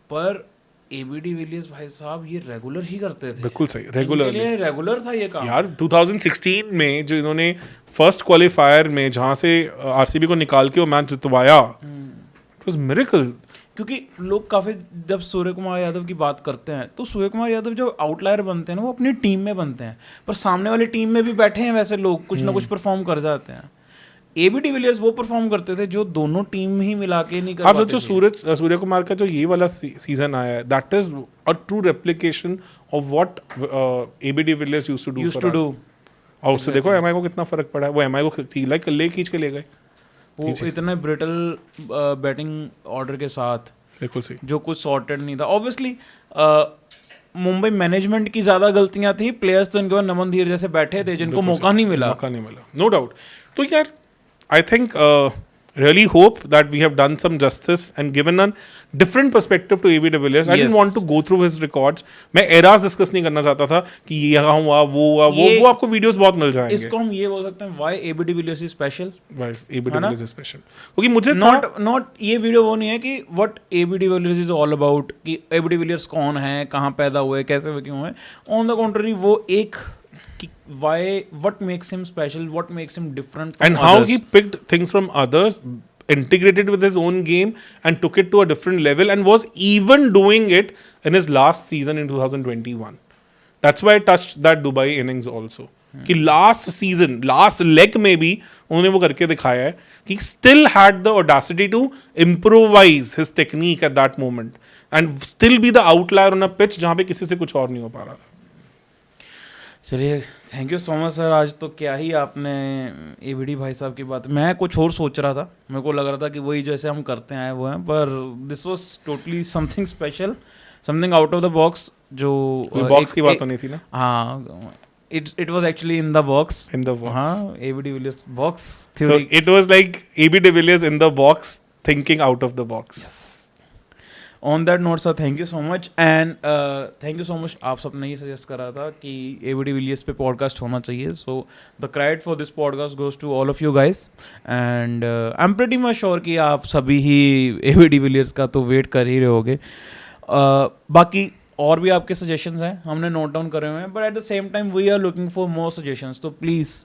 पर एबी डिविलियर्स भाई साहब ये रेगुलर ही करते थे. बिल्कुल सही, रेगुलर था ये काम यार. 2016 में जो इन्होंने फर्स्ट क्वालिफायर में जहां से आरसीबी को निकाल के वो मैच जितवाया, इट वाज मिरेकल. क्योंकि लोग काफी जब सूर्य कुमार यादव की बात करते हैं तो सूर्य कुमार यादव जो आउटलायर बनते हैं ना वो अपनी टीम में बनते हैं, पर सामने वाली टीम में भी बैठे हैं वैसे लोग कुछ ना कुछ परफॉर्म कर जाते हैं. एबी डिविलियर्स वो परफॉर्म करते थे जो दोनों टीम ही मिला के नहीं कर पाते. जो सूर्य कुमार का जो ये वाला सीजन आया है, that is a true replication of what AB de Villiers used to do. और उससे देखो एमआई को कितना फर्क पड़ा है. वो एमआई को ले खींच के ले गए. वो इतने ब्रिटल बैटिंग ऑर्डर के साथ बिल्कुल सही, जो कुछ सॉर्टेड नहीं था. ऑब्वियसली मुंबई मैनेजमेंट की ज्यादा गलतियां थी, प्लेयर्स तो इनके बाद नमन धीर जैसे बैठे थे जिनको मौका नहीं मिला. No doubt. तो यार I think really hope that we have done some justice and given a different perspective to AB de Villiers. I didn't want to go through his records. मैं eras discuss नहीं करना चाहता था कि ये यहाँ हुआ वो आपको videos बहुत मिल जाएंगे. इसको हम ये बोल सकते हैं why AB de Villiers is special. Why AB de Villiers is special? क्योंकि मुझे not ये वीडियो वो नहीं है कि what AB de Villiers is all about, कि AB de Villiers कौन है, कहाँ पैदा हुए, कैसे हुए, क्यों है. On the contrary वो एक what makes him special, what makes him different from and others. How he picked things from others, integrated with his own game and took it to a different level, and was even doing it in his last season in 2021. That's why I touched that Dubai innings also. कि last season, last leg में भी उन्होंने वो करके दिखाया है कि still had the audacity to improvise his technique at that moment and still be the outlier on a pitch जहाँ पे किसी से कुछ और नहीं हो पा रहा था. चलिए, thank you so much sir. आज तो क्या ही आपने एबीडी भाई साहब की बात, मैं कुछ और सोच रहा था, मेरे को लग रहा था कि वही जैसे हम करते आए वो हैं, पर this was totally something special, something out of the box. जो बॉक्स की बात तो नहीं थी ना. हाँ, it was actually in the box. हाँ, AB de Villiers box theory. So it was like AB de Villiers in the box thinking out of the box. Yes. On that note, sir, thank you so much and thank you so much. आप सबने ये suggest करा था कि AB de Villiers पे podcast होना चाहिए. So the credit for this podcast goes to all of you guys and I'm pretty much sure कि आप सभी ही AB de Villiers का तो वेट कर ही रहे होगे. बाकी और भी आपके सजेशंस हैं, हमने नोट डाउन करे हुए हैं, but at the same time we are looking for more suggestions. तो प्लीज़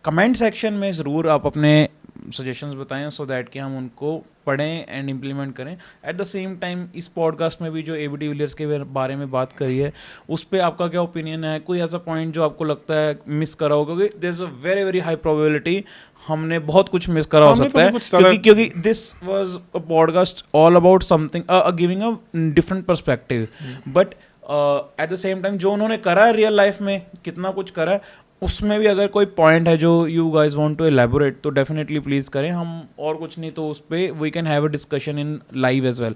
कमेंट सेक्शन में ज़रूर आप अपने सजेशंस बताएं सो दैट कि हम उनको पढ़ें एंड इम्प्लीमेंट करें. एट द सेम टाइम इस पॉडकास्ट में भी जो AB de Villiers के बारे में बात करी है उस पर आपका क्या ओपिनियन है, कोई ऐसा पॉइंट जो आपको लगता है मिस करा होगा, क्योंकि there is a very very high probability हमने बहुत कुछ मिस करा हो सकता है, क्योंकि this was a podcast all about something giving a different perspective. But at the same time जो उन्होंने करा है रियल लाइफ में, कितना कुछ करा है, उसमें भी अगर कोई पॉइंट है जो you guys want to elaborate तो डेफिनेटली प्लीज़ करें. हम और कुछ नहीं तो उस पर we can have a discussion in live as well.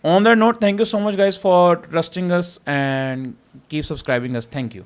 On that note, thank you so much guys for trusting us and keep subscribing us. Thank you.